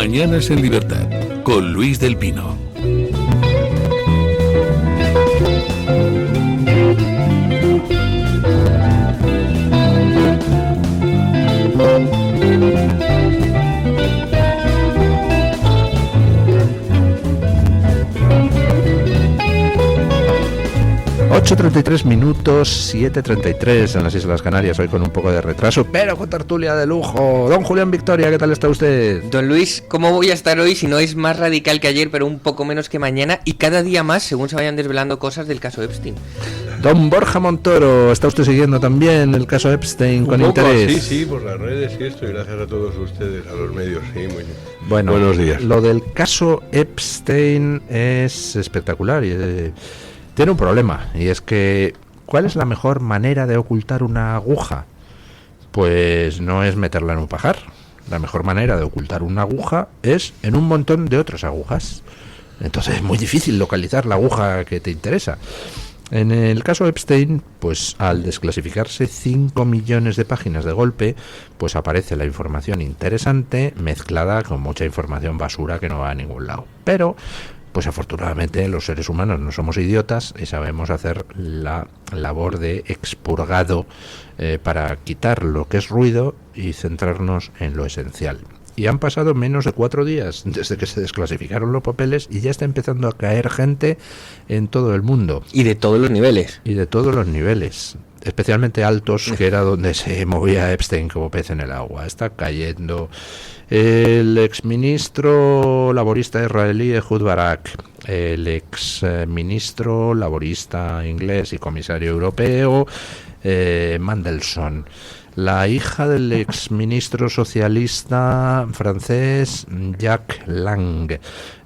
Mañanas en Libertad, con Luis del Pino. ...8:33, 7:33 en las Islas Canarias, hoy con un poco de retraso, pero con tertulia de lujo. Don Julián Victoria, ¿qué tal está usted? Don Luis, ¿cómo voy a estar hoy si no es más radical que ayer, pero un poco menos que mañana, y cada día más, según se vayan desvelando cosas del caso Epstein? Don Borja Montoro, ¿está usted siguiendo también el caso Epstein con interés? Sí, por las redes y esto, y gracias a todos ustedes, a los medios, sí, muy bien. Bueno, buenos días. Lo del caso Epstein es espectacular y tiene un problema, y es que ¿cuál es la mejor manera de ocultar una aguja? Pues no es meterla en un pajar. La mejor manera de ocultar una aguja es en un montón de otras agujas. Entonces es muy difícil localizar la aguja que te interesa. En el caso Epstein, pues al desclasificarse 5 millones de páginas de golpe, pues aparece la información interesante mezclada con mucha información basura que no va a ningún lado. Pero pues afortunadamente los seres humanos no somos idiotas y sabemos hacer la labor de expurgado para quitar lo que es ruido y centrarnos en lo esencial. Y han pasado menos de 4 días desde que se desclasificaron los papeles y ya está empezando a caer gente en todo el mundo. Y de todos los niveles. Y de todos los niveles, especialmente altos, que era donde se movía Epstein como pez en el agua. Está cayendo el exministro laborista israelí Ehud Barak, el exministro laborista inglés y comisario europeo Mandelson, la hija del exministro socialista francés Jacques Lang.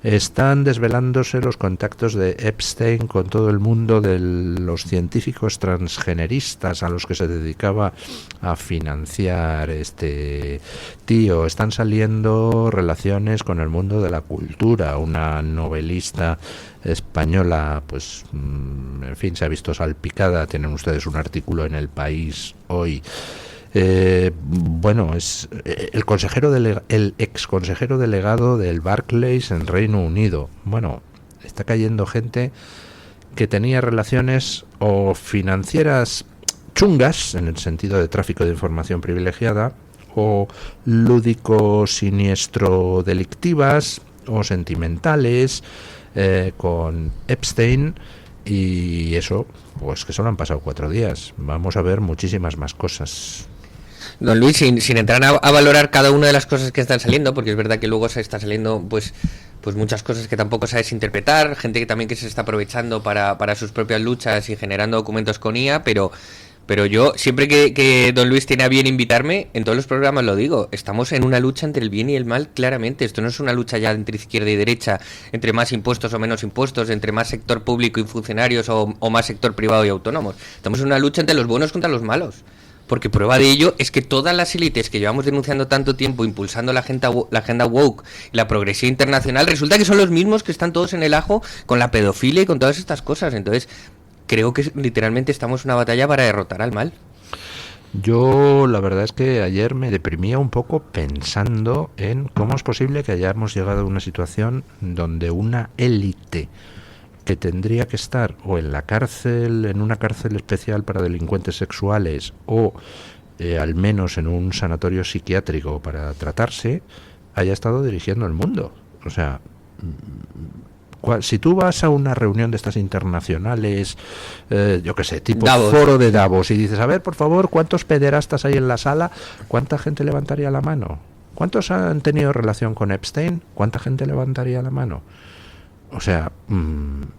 Están desvelándose los contactos de Epstein con todo el mundo de los científicos transgeneristas a los que se dedicaba a financiar este tío. Están saliendo relaciones con el mundo de la cultura. Una novelista española, pues, en fin, se ha visto salpicada. Tienen ustedes un artículo en El País hoy. Bueno, es el ex consejero delegado del Barclays en Reino Unido. Bueno, está cayendo gente que tenía relaciones o financieras chungas, en el sentido de tráfico de información privilegiada, o lúdico siniestro delictivas, o sentimentales, con Epstein. Y eso, pues que solo han pasado 4 días. Vamos a ver muchísimas más cosas. Don Luis, sin entrar a valorar cada una de las cosas que están saliendo, porque es verdad que luego se está saliendo pues muchas cosas que tampoco sabes interpretar, gente que también que se está aprovechando para sus propias luchas y generando documentos con IA, pero yo, siempre que don Luis tiene a bien invitarme, en todos los programas lo digo, estamos en una lucha entre el bien y el mal, claramente. Esto no es una lucha ya entre izquierda y derecha, entre más impuestos o menos impuestos, entre más sector público y funcionarios o más sector privado y autónomos. Estamos en una lucha entre los buenos contra los malos. Porque prueba de ello es que todas las élites que llevamos denunciando tanto tiempo, impulsando la agenda woke y la progresión internacional, resulta que son los mismos que están todos en el ajo con la pedofilia y con todas estas cosas. Entonces, creo que literalmente estamos en una batalla para derrotar al mal. Yo la verdad es que ayer me deprimía un poco pensando en cómo es posible que hayamos llegado a una situación donde una élite que tendría que estar o en la cárcel, en una cárcel especial para delincuentes sexuales, o al menos en un sanatorio psiquiátrico para tratarse, haya estado dirigiendo el mundo. O sea, si tú vas a una reunión de estas internacionales, yo qué sé, tipo Davos, foro de Davos, y dices, a ver, por favor, ¿cuántos pederastas hay en la sala? ¿Cuánta gente levantaría la mano? ¿Cuántos han tenido relación con Epstein? ¿Cuánta gente levantaría la mano? O sea,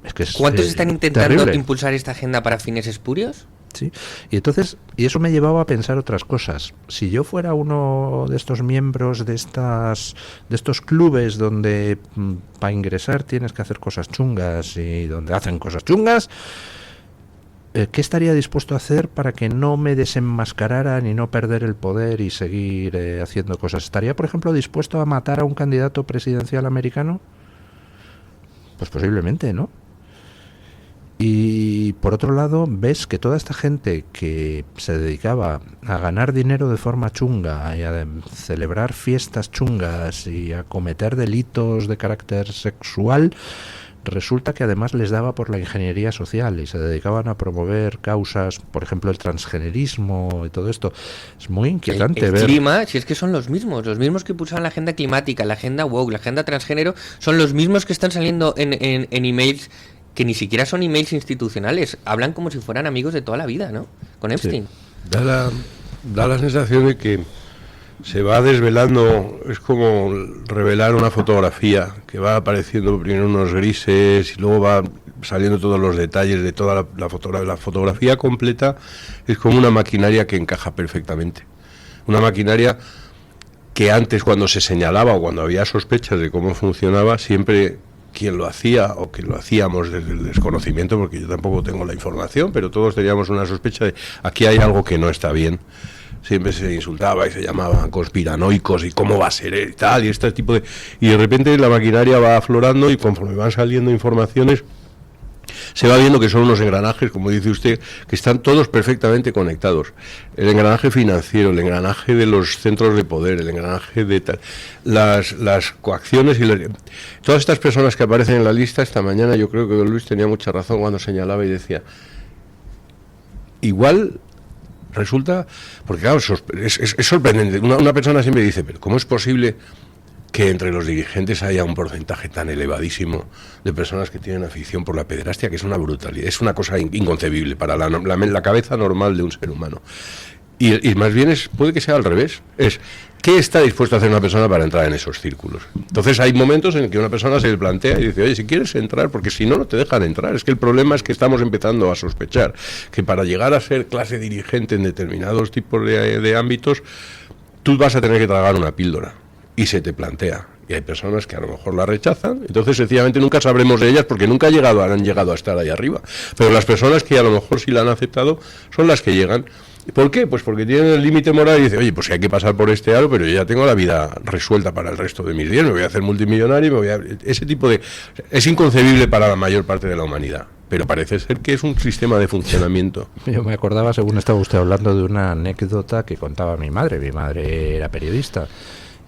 es que es ¿cuántos están intentando terrible impulsar esta agenda para fines espurios? Sí, y eso me llevaba a pensar otras cosas. Si yo fuera uno de estos miembros de estos clubes donde para ingresar tienes que hacer cosas chungas y donde hacen cosas chungas, ¿qué estaría dispuesto a hacer para que no me desenmascararan y no perder el poder y seguir haciendo cosas? ¿Estaría, por ejemplo, dispuesto a matar a un candidato presidencial americano? Pues posiblemente, ¿no? Y por otro lado, ves que toda esta gente que se dedicaba a ganar dinero de forma chunga y a celebrar fiestas chungas y a cometer delitos de carácter sexual, resulta que además les daba por la ingeniería social y se dedicaban a promover causas, por ejemplo, el transgenerismo y todo esto. Es muy inquietante el ver... clima, si es que son los mismos que impulsaban la agenda climática, la agenda woke, la agenda transgénero, son los mismos que están saliendo en emails que ni siquiera son emails institucionales, hablan como si fueran amigos de toda la vida, ¿no? Con Epstein. Sí. Da la sensación de que se va desvelando, es como revelar una fotografía, que va apareciendo primero unos grises y luego va saliendo todos los detalles de toda la fotografía. La fotografía completa es como una maquinaria que encaja perfectamente. Una maquinaria que antes, cuando se señalaba o cuando había sospechas de cómo funcionaba, siempre quien lo hacía o que lo hacíamos desde el desconocimiento, porque yo tampoco tengo la información, pero todos teníamos una sospecha de aquí hay algo que no está bien. Siempre se insultaba y se llamaban conspiranoicos y cómo va a ser y tal, y este tipo de... Y de repente la maquinaria va aflorando y conforme van saliendo informaciones se va viendo que son unos engranajes, como dice usted, que están todos perfectamente conectados. El engranaje financiero, el engranaje de los centros de poder, el engranaje de tal, las coacciones y todas estas personas que aparecen en la lista. Esta mañana yo creo que don Luis tenía mucha razón cuando señalaba y decía, igual resulta, porque claro, es sorprendente, una persona siempre dice, pero ¿cómo es posible que entre los dirigentes haya un porcentaje tan elevadísimo de personas que tienen afición por la pederastia, que es una brutalidad, es una cosa inconcebible para la cabeza normal de un ser humano? Y más bien puede que sea al revés, ¿qué está dispuesto a hacer una persona para entrar en esos círculos? Entonces hay momentos en que una persona se le plantea y dice, oye, si quieres entrar, porque si no, no te dejan entrar. Es que el problema es que estamos empezando a sospechar que para llegar a ser clase dirigente en determinados tipos de ámbitos, tú vas a tener que tragar una píldora. Y se te plantea, y hay personas que a lo mejor la rechazan, entonces sencillamente nunca sabremos de ellas porque nunca han llegado a estar ahí arriba, pero las personas que a lo mejor sí la han aceptado son las que llegan. ¿Por qué? Pues porque tienen el límite moral y dicen, oye, pues si hay que pasar por este aro, pero yo ya tengo la vida resuelta para el resto de mis días, me voy a hacer multimillonario, ese tipo de... Es inconcebible para la mayor parte de la humanidad, pero parece ser que es un sistema de funcionamiento. Yo me acordaba, según estaba usted hablando, de una anécdota que contaba mi madre era periodista.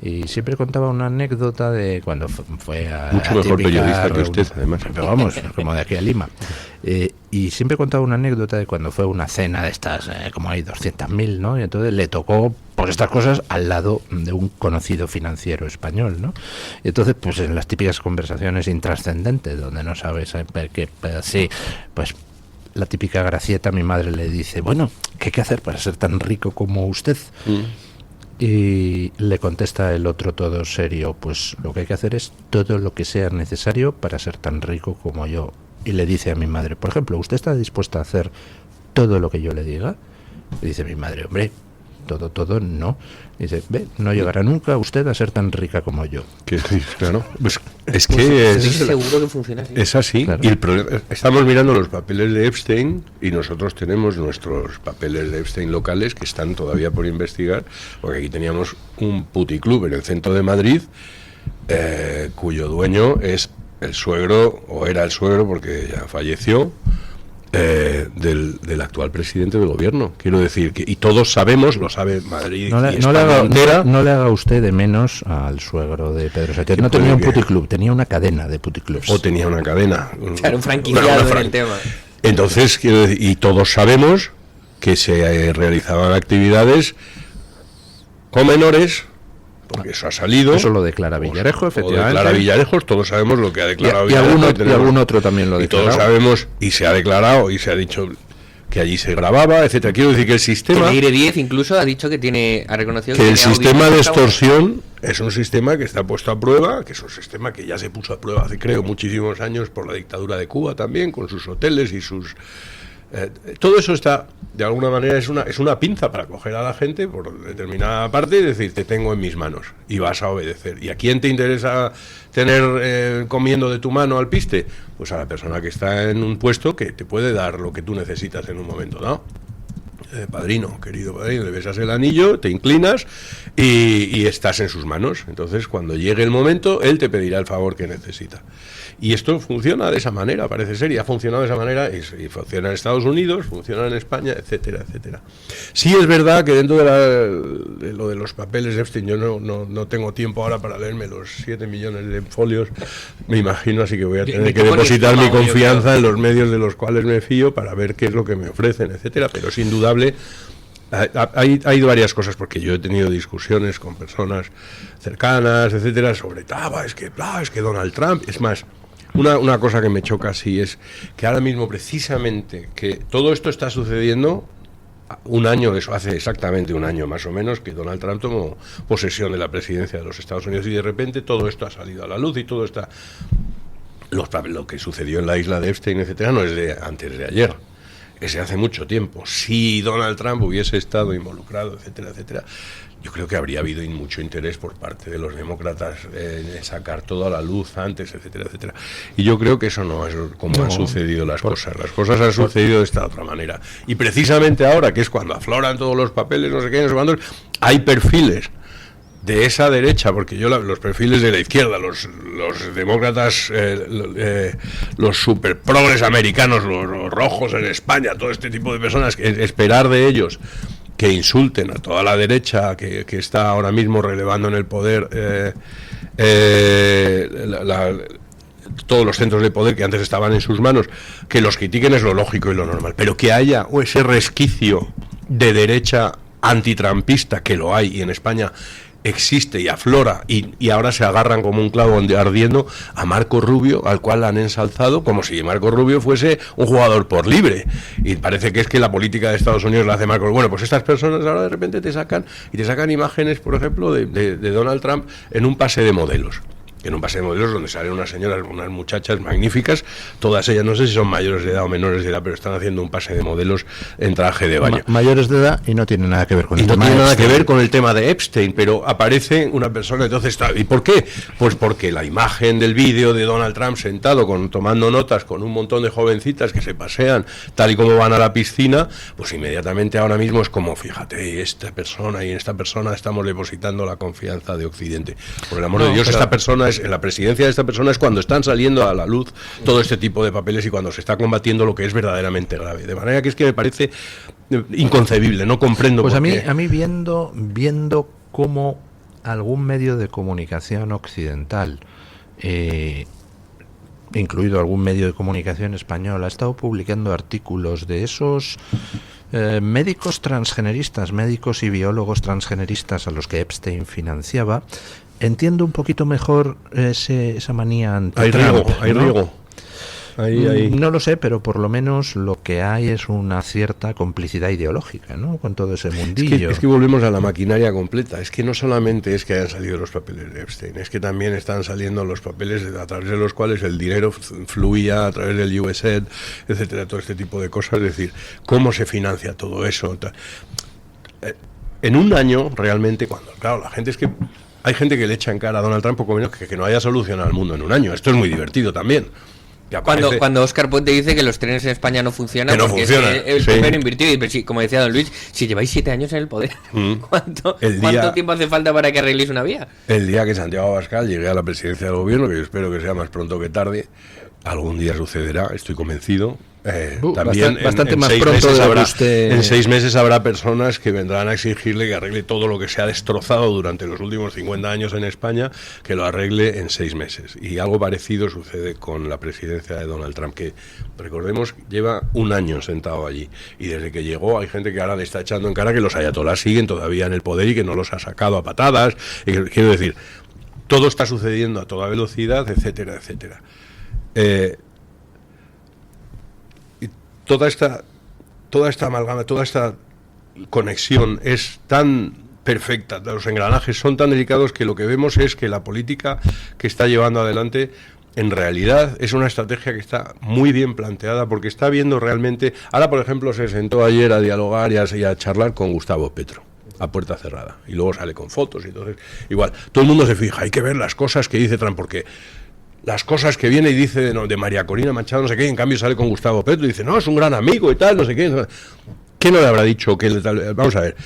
Y siempre contaba una anécdota de cuando fue a... Mucho mejor periodista que usted, además. Pero vamos, como de aquí a Lima. Y siempre contaba una anécdota de cuando fue a una cena de estas, como hay 200.000, ¿no? Y entonces le tocó, por estas cosas, al lado de un conocido financiero español, ¿no? Y entonces, pues en las típicas conversaciones intrascendentes, donde no sabes qué... Sí, pues la típica gracieta, mi madre le dice, bueno, ¿qué hay que hacer para ser tan rico como usted? Y le contesta el otro todo serio, pues lo que hay que hacer es todo lo que sea necesario para ser tan rico como yo. Y le dice a mi madre, por ejemplo, ¿usted está dispuesta a hacer todo lo que yo le diga? Y dice mi madre, hombre, todo no. Y dice, no llegará nunca usted a ser tan rica como yo. Claro, pues es que estoy seguro que funciona así. Es así, claro. Y el problema, estamos mirando los papeles de Epstein y nosotros tenemos nuestros papeles de Epstein locales que están todavía por investigar, porque aquí teníamos un puticlub en el centro de Madrid, cuyo dueño es el suegro, o era el suegro porque ya falleció, del actual presidente del gobierno. Quiero decir que, y todos sabemos, lo sabe Madrid, no le haga usted de menos al suegro de Pedro Sánchez. No tenía un puticlub, tenía una cadena de puticlubs. O tenía una cadena. Claro, un franquiciado en el tema. Entonces, quiero decir, y todos sabemos que se realizaban actividades con menores, porque eso ha salido. Eso lo declara Villarejo, efectivamente. Lo declara Villarejo, todos sabemos lo que ha declarado Villarejo. Y algún otro también lo ha declarado. Y todos sabemos, y se ha declarado, y se ha dicho que allí se grababa, etcétera. Quiero decir que el sistema... Que Leire 10 incluso ha dicho que ha reconocido que el sistema de extorsión es un sistema que está puesto a prueba, que es un sistema que ya se puso a prueba hace, creo, muchísimos años por la dictadura de Cuba también, con sus hoteles y sus... todo eso está, de alguna manera, es una pinza para coger a la gente por determinada parte y decir, te tengo en mis manos y vas a obedecer. ¿Y a quién te interesa tener comiendo de tu mano al piste? Pues a la persona que está en un puesto que te puede dar lo que tú necesitas en un momento dado. padrino, querido padrino, le besas el anillo, te inclinas y estás en sus manos. Entonces, cuando llegue el momento, él te pedirá el favor que necesita. Y esto funciona de esa manera, parece ser, y ha funcionado de esa manera, y funciona en Estados Unidos, funciona en España, etcétera, etcétera. Sí es verdad que dentro de lo de los papeles de Epstein, yo no tengo tiempo ahora para leerme los 7 millones de folios, me imagino, así que voy a tener que depositar mi confianza en los medios de los cuales me fío para ver qué es lo que me ofrecen, etcétera, pero es indudable. Hay varias cosas, porque yo he tenido discusiones con personas cercanas, etcétera, sobre es que Donald Trump, es más, una cosa que me choca así es que ahora mismo precisamente que todo esto está sucediendo un año, eso hace exactamente un año más o menos que Donald Trump tomó posesión de la presidencia de los Estados Unidos, y de repente todo esto ha salido a la luz, y todo está lo que sucedió en la isla de Epstein, etcétera, no es de antes de ayer, es de hace mucho tiempo. Si Donald Trump hubiese estado involucrado, etcétera, etcétera, yo creo que habría habido mucho interés por parte de los demócratas en sacar todo a la luz antes, etcétera, etcétera. Y yo creo que eso no es como han sucedido las cosas. Las cosas han sucedido de esta otra manera. Y precisamente ahora, que es cuando afloran todos los papeles, no sé qué, no sé cuántos, hay perfiles de esa derecha, porque yo los perfiles de la izquierda, los demócratas, los super progres americanos, los rojos en España, todo este tipo de personas, que esperar de ellos que insulten a toda la derecha que está ahora mismo relevando en el poder todos los centros de poder que antes estaban en sus manos, que los critiquen es lo lógico y lo normal, pero que haya ese resquicio de derecha antitrampista, que lo hay, y en España existe y aflora, y ahora se agarran como un clavo ardiendo a Marco Rubio, al cual han ensalzado como si Marco Rubio fuese un jugador por libre, y parece que es que la política de Estados Unidos la hace Marco Rubio. Bueno, pues estas personas ahora de repente te sacan imágenes, por ejemplo, de Donald Trump en un pase de modelos. En un pase de modelos donde salen unas señoras, unas muchachas magníficas, todas ellas, no sé si son mayores de edad o menores de edad, pero están haciendo un pase de modelos en traje de baño. Mayores de edad, y no tiene nada que ver con el tema. No tiene nada que ver con el tema de Epstein, pero aparece una persona, entonces, ¿y por qué? Pues porque la imagen del vídeo de Donald Trump sentado, tomando notas con un montón de jovencitas que se pasean tal y como van a la piscina, pues inmediatamente ahora mismo es como, fíjate, esta persona y en esta persona estamos depositando la confianza de Occidente. Por el amor de Dios, esta persona en la presidencia de esta persona es cuando están saliendo a la luz todo este tipo de papeles y cuando se está combatiendo lo que es verdaderamente grave. De manera que es que me parece inconcebible, no comprendo pues por qué. A mí viendo cómo algún medio de comunicación occidental, incluido algún medio de comunicación español, ha estado publicando artículos de esos médicos transgeneristas, médicos y biólogos transgeneristas a los que Epstein financiaba, entiendo un poquito mejor esa manía anti-Trump. Hay riego. No lo sé, pero por lo menos lo que hay es una cierta complicidad ideológica, ¿no?, con todo ese mundillo. Es que volvemos a la maquinaria completa. Es que no solamente es que hayan salido los papeles de Epstein, es que también están saliendo los papeles a través de los cuales el dinero fluía a través del USAID, etcétera, todo este tipo de cosas. Es decir, cómo se financia todo eso. En un año, realmente, cuando, claro, la gente es que hay gente que le echa en cara a Donald Trump poco menos que no haya solucionado el mundo en un año. Esto es muy divertido también. Cuando Óscar Puente dice que los trenes en España no funcionan, no porque funciona, es que el primero invirtió, y pero sí, como decía don Luis, si lleváis 7 años en el poder, ¿cuánto tiempo hace falta para que arregléis una vía? El día que Santiago Abascal llegue a la presidencia del gobierno, que yo espero que sea más pronto que tarde, algún día sucederá, estoy convencido. También bastante más pronto de habrá, usted... En 6 meses habrá personas que vendrán a exigirle que arregle todo lo que se ha destrozado durante los últimos 50 años en España, que lo arregle en 6 meses. Y algo parecido sucede con la presidencia de Donald Trump, que, recordemos, lleva un año sentado allí. Y desde que llegó hay gente que ahora le está echando en cara que los ayatolás siguen todavía en el poder y que no los ha sacado a patadas. Y que, quiero decir, todo está sucediendo a toda velocidad, etcétera, etcétera. Toda esta amalgama, toda esta conexión es tan perfecta, los engranajes son tan delicados que lo que vemos es que la política que está llevando adelante en realidad es una estrategia que está muy bien planteada, porque está viendo realmente... Ahora, por ejemplo, se sentó ayer a dialogar y a charlar con Gustavo Petro a puerta cerrada, y luego sale con fotos, y entonces igual, todo el mundo se fija, hay que ver las cosas que dice Trump, porque las cosas que viene y dice de María Corina Machado, no sé qué, y en cambio sale con Gustavo Petro y dice, no, es un gran amigo y tal, no sé qué. ¿Qué no le habrá dicho? Vamos a ver.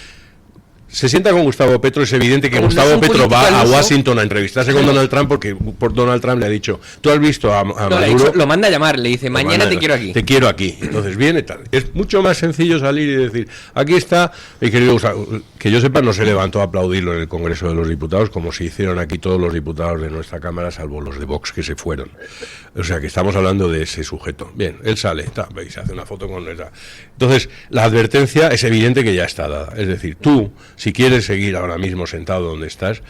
Se sienta con Gustavo Petro, es evidente que Pero Gustavo no es un Petro político va a al uso. Washington a entrevistarse con Donald Trump porque por Donald Trump le ha dicho, tú has visto a No, le ha Maduro, dicho, lo manda a llamar, le dice, mañana te quiero aquí. te quiero aquí. Entonces viene tal. Es mucho más sencillo salir y decir, aquí está, mi querido Gustavo, que yo sepa no se levantó a aplaudirlo en el Congreso de los Diputados como se hicieron aquí todos los diputados de nuestra Cámara, salvo los de Vox que se fueron. O sea que estamos hablando de ese sujeto. Bien, él sale, y se hace una foto con él. Entonces, la advertencia es evidente que ya está dada. Es decir, tú, si quieres seguir ahora mismo sentado donde estás,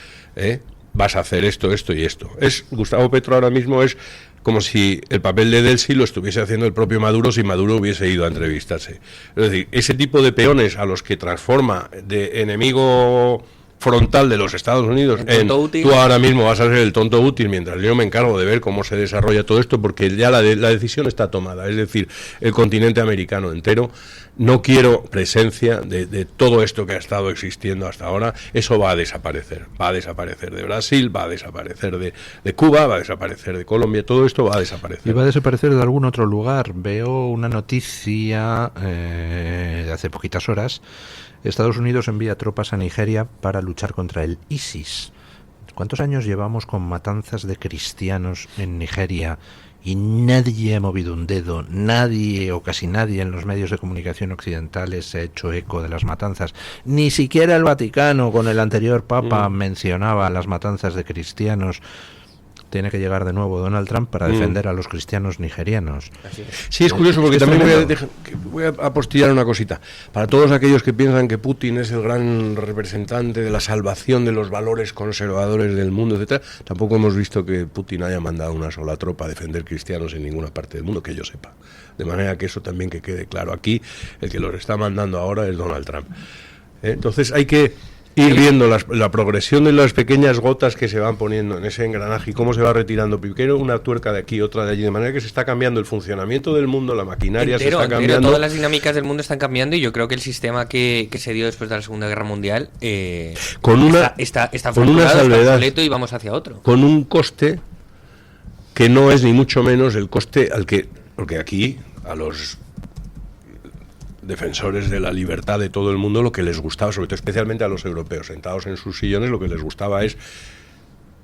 vas a hacer esto, esto y esto. Gustavo Petro ahora mismo es como si el papel de Delcy lo estuviese haciendo el propio Maduro si Maduro hubiese ido a entrevistarse. Es decir, ese tipo de peones a los que transforma de enemigo frontal de los Estados Unidos tú ahora mismo vas a ser el tonto útil mientras yo me encargo de ver cómo se desarrolla todo esto, porque ya la decisión está tomada. Es decir, el continente americano entero, no quiero presencia de todo esto que ha estado existiendo hasta ahora. Eso va a desaparecer de Brasil, va a desaparecer de Cuba, va a desaparecer de Colombia, todo esto va a desaparecer. Y va a desaparecer de algún otro lugar. Veo una noticia de hace poquitas horas. Estados Unidos envía tropas a Nigeria para luchar contra el ISIS. ¿Cuántos años llevamos con matanzas de cristianos en Nigeria y nadie ha movido un dedo? Nadie o casi nadie en los medios de comunicación occidentales se ha hecho eco de las matanzas. Ni siquiera el Vaticano, con el anterior Papa, mencionaba las matanzas de cristianos. Tiene que llegar de nuevo Donald Trump para defender a los cristianos nigerianos. Sí, es curioso porque también voy a apostillar una cosita. Para todos aquellos que piensan que Putin es el gran representante de la salvación de los valores conservadores del mundo, etcétera, tampoco hemos visto que Putin haya mandado una sola tropa a defender cristianos en ninguna parte del mundo, que yo sepa. De manera que eso también que quede claro. Aquí el que los está mandando ahora es Donald Trump. Entonces hay que ir viendo la progresión de las pequeñas gotas que se van poniendo en ese engranaje y cómo se va retirando primero una tuerca de aquí, otra de allí, de manera que se está cambiando el funcionamiento del mundo, la maquinaria se está cambiando. Todas las dinámicas del mundo están cambiando y yo creo que el sistema que se dio después de la Segunda Guerra Mundial está obsoleto y vamos hacia otro. Con un coste que no es ni mucho menos el coste porque aquí a los defensores de la libertad de todo el mundo lo que les gustaba, sobre todo especialmente a los europeos sentados en sus sillones, lo que les gustaba es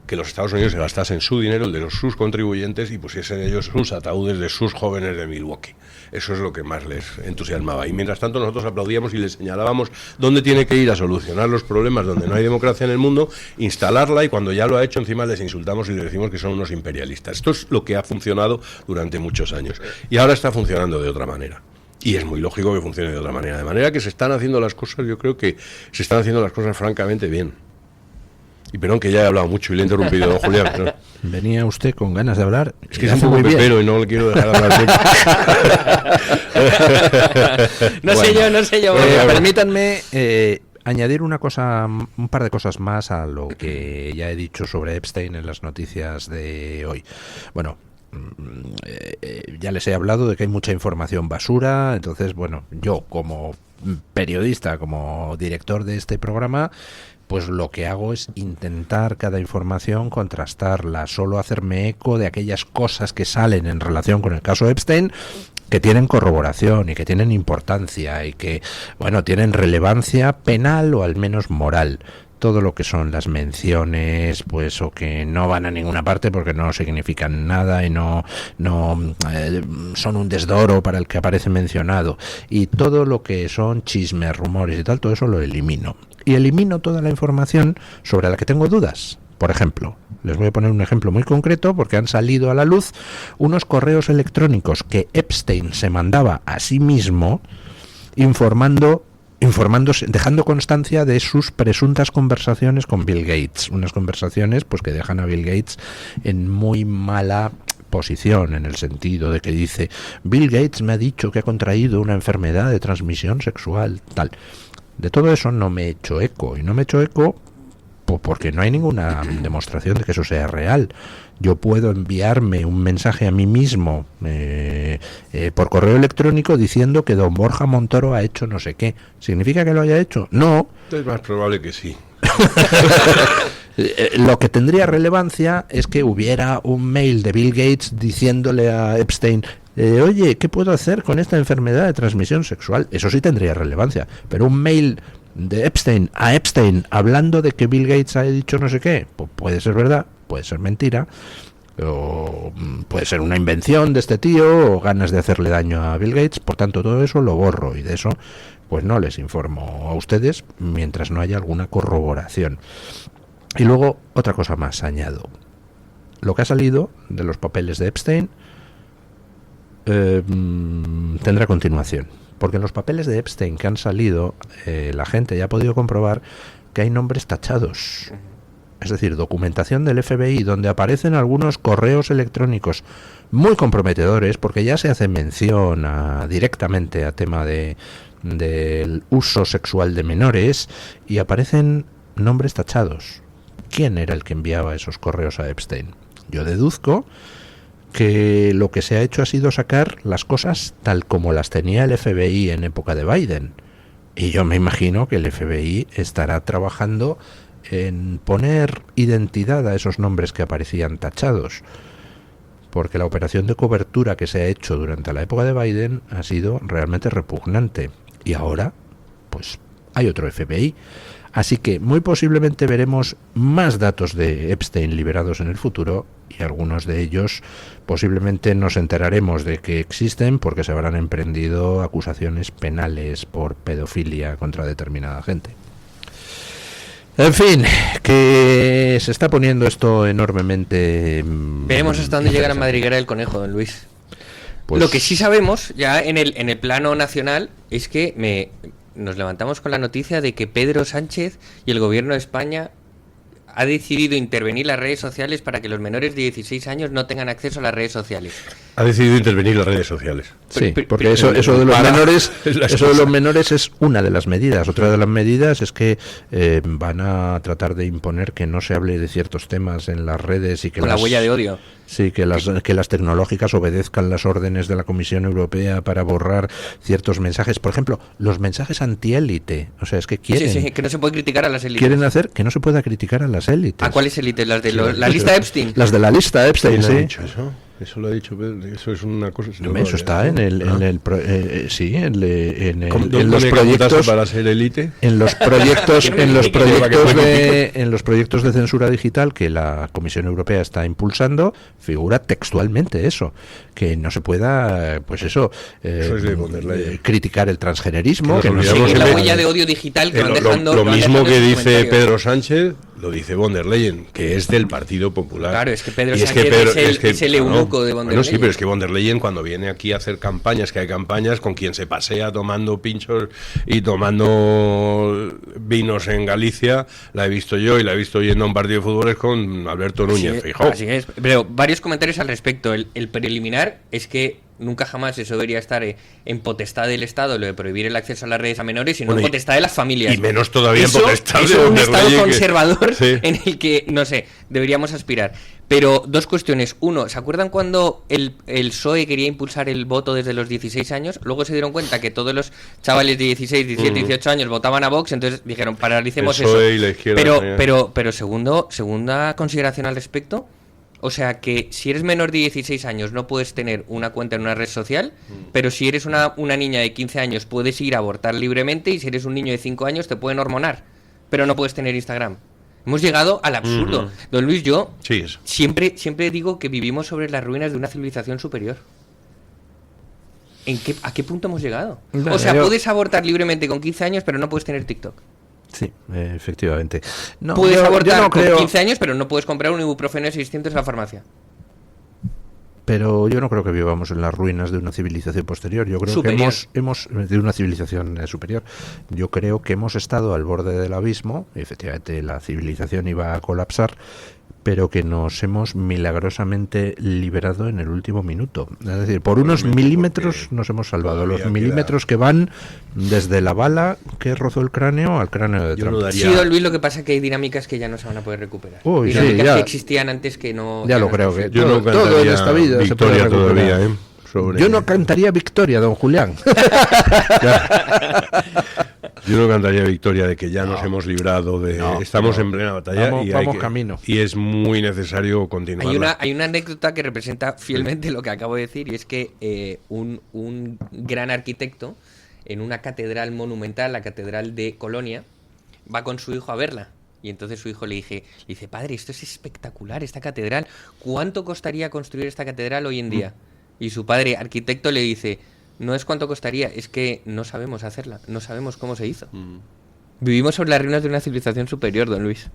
que los Estados Unidos se gastasen su dinero, el de sus contribuyentes, y pusiesen ellos sus ataúdes de sus jóvenes de Milwaukee. Eso es lo que más les entusiasmaba. Y mientras tanto nosotros aplaudíamos y les señalábamos dónde tiene que ir a solucionar los problemas donde no hay democracia en el mundo, instalarla, y cuando ya lo ha hecho encima les insultamos y les decimos que son unos imperialistas. Esto es lo que ha funcionado durante muchos años. Y ahora está funcionando de otra manera. Y es muy lógico que funcione de otra manera. De manera que se están haciendo las cosas, yo creo que se están haciendo las cosas francamente bien. Y perdón que ya he hablado mucho y le he interrumpido, don Julián. Pero venía usted con ganas de hablar. Es que es un poco pepero y no le quiero dejar hablar siempre. No sé yo. Permítanme añadir un par de cosas más a lo que ya he dicho sobre Epstein en las noticias de hoy. Bueno, ya les he hablado de que hay mucha información basura, entonces, bueno, yo como periodista, como director de este programa, pues lo que hago es intentar cada información contrastarla, solo hacerme eco de aquellas cosas que salen en relación con el caso Epstein que tienen corroboración y que tienen importancia y que, bueno, tienen relevancia penal o al menos moral. Todo lo que son las menciones, pues, o que no van a ninguna parte porque no significan nada y no son un desdoro para el que aparece mencionado, y todo lo que son chismes, rumores y tal, todo eso lo elimino. Y elimino toda la información sobre la que tengo dudas. Por ejemplo, les voy a poner un ejemplo muy concreto porque han salido a la luz unos correos electrónicos que Epstein se mandaba a sí mismo informándose, dejando constancia de sus presuntas conversaciones con Bill Gates, unas conversaciones pues que dejan a Bill Gates en muy mala posición, en el sentido de que dice: Bill Gates me ha dicho que ha contraído una enfermedad de transmisión sexual, tal. De todo eso no me he hecho eco, y no me he hecho eco porque no hay ninguna demostración de que eso sea real. Yo puedo enviarme un mensaje a mí mismo por correo electrónico diciendo que don Borja Montoro ha hecho no sé qué. ¿Significa que lo haya hecho? No. Es más probable que sí. Lo que tendría relevancia es que hubiera un mail de Bill Gates diciéndole a Epstein: Oye, ¿qué puedo hacer con esta enfermedad de transmisión sexual? Eso sí tendría relevancia, pero un mail de Epstein a Epstein hablando de que Bill Gates ha dicho no sé qué, pues puede ser verdad, puede ser mentira, o puede ser una invención de este tío o ganas de hacerle daño a Bill Gates. Por tanto, todo eso lo borro y de eso pues no les informo a ustedes mientras no haya alguna corroboración. Y luego otra cosa más añado: lo que ha salido de los papeles de Epstein tendrá continuación, porque en los papeles de Epstein que han salido la gente ya ha podido comprobar que hay nombres tachados. Es decir, documentación del FBI donde aparecen algunos correos electrónicos muy comprometedores, porque ya se hace mención directamente a tema del uso sexual de menores, y aparecen nombres tachados. ¿Quién era el que enviaba esos correos a Epstein? Yo deduzco que lo que se ha hecho ha sido sacar las cosas tal como las tenía el FBI en época de Biden. Y yo me imagino que el FBI estará trabajando en poner identidad a esos nombres que aparecían tachados, porque la operación de cobertura que se ha hecho durante la época de Biden ha sido realmente repugnante, y ahora pues hay otro FBI, así que muy posiblemente veremos más datos de Epstein liberados en el futuro, y algunos de ellos posiblemente nos enteraremos de que existen porque se habrán emprendido acusaciones penales por pedofilia contra determinada gente. En fin, que se está poniendo esto enormemente... Veremos hasta dónde llega la madriguera del conejo, don Luis. Pues, lo que sí sabemos, ya en el plano nacional, es que nos levantamos con la noticia de que Pedro Sánchez y el gobierno de España ha decidido intervenir las redes sociales para que los menores de 16 años no tengan acceso a las redes sociales. Ha decidido intervenir las redes sociales. Sí, porque eso de los menores es una de las medidas. Otra de las medidas es que van a tratar de imponer que no se hable de ciertos temas en las redes y que con la huella de odio. Sí, que las tecnológicas obedezcan las órdenes de la Comisión Europea para borrar ciertos mensajes. Por ejemplo, los mensajes antiélite. O sea, es que quieren... Sí, que no se puede criticar a las élites. Quieren hacer que no se pueda criticar a las élites. ¿A cuáles élites? ¿Las de la lista Epstein? Las de la lista Epstein, sí. ¿Ha dicho eso? Eso lo ha dicho Pedro, eso es una cosa... Eso está en los proyectos para ser élite. En los proyectos de censura digital que la Comisión Europea está impulsando, figura textualmente eso, que no se pueda, pues eso es de von der Leyen. Criticar el transgenerismo, que la huella de odio digital que van dejando. Lo mismo que dice Pedro Sánchez, lo dice von der Leyen, que es del Partido Popular. Claro, es que Pedro Sánchez es el eunuco de von der Leyen. Sí, pero es que von der Leyen, cuando viene aquí a hacer campañas, que hay campañas con quien se pasea tomando pinchos y tomando vinos en Galicia, la he visto yo y la he visto yendo a un partido de fútbol es con Alberto Núñez Feijóo. Así es, pero varios comentarios al respecto. El preliminar es que nunca jamás eso debería estar en potestad del Estado, lo de prohibir el acceso a las redes a menores, sino en potestad de las familias. Y menos todavía en potestad de un Estado Leyen conservador en el que, no sé, deberíamos aspirar. Pero dos cuestiones. Uno, ¿se acuerdan cuando el PSOE quería impulsar el voto desde los 16 años? Luego se dieron cuenta que todos los chavales de 16, 17, 18 años votaban a Vox, entonces dijeron, paralicemos el PSOE eso. Y la izquierda, pero segunda consideración al respecto. O sea que si eres menor de 16 años no puedes tener una cuenta en una red social, pero si eres una niña de 15 años puedes ir a abortar libremente, y si eres un niño de 5 años te pueden hormonar, pero no puedes tener Instagram. Hemos llegado al absurdo. Don Luis, yo siempre digo que vivimos sobre las ruinas de una civilización superior. ¿A qué punto hemos llegado? O sea, puedes abortar libremente con 15 años, pero no puedes tener TikTok. Sí, efectivamente. No, puedes abortar con 15 años, pero no puedes comprar un ibuprofeno de 600 en la farmacia. Pero yo no creo que vivamos en las ruinas de una civilización posterior. Yo creo superior. que hemos de una civilización superior. Yo creo que hemos estado al borde del abismo. Y efectivamente, la civilización iba a colapsar, pero que nos hemos milagrosamente liberado en el último minuto. Es decir, por unos milímetros nos hemos salvado. Los milímetros que van desde la bala que rozó el cráneo al cráneo de Trump. Sí, don Luis, lo que pasa es que hay dinámicas que ya no se van a poder recuperar. Dinámicas que existían antes que no... Ya lo creo que yo no todo en esta vida se puede recuperar. Todavía, Yo no cantaría Victoria, don Julián. Yo no cantaría victoria de que ya nos hemos librado de... estamos en plena batalla vamos camino. Y es muy necesario continuar. Hay una anécdota que representa fielmente lo que acabo de decir, y es que un gran arquitecto en una catedral monumental, la catedral de Colonia, va con su hijo a verla. Y entonces su hijo le dice, padre, esto es espectacular, esta catedral. ¿Cuánto costaría construir esta catedral hoy en día? Y su padre, arquitecto, le dice, no es cuánto costaría, es que no sabemos hacerla, no sabemos cómo se hizo. Vivimos sobre las ruinas de una civilización superior, don Luis.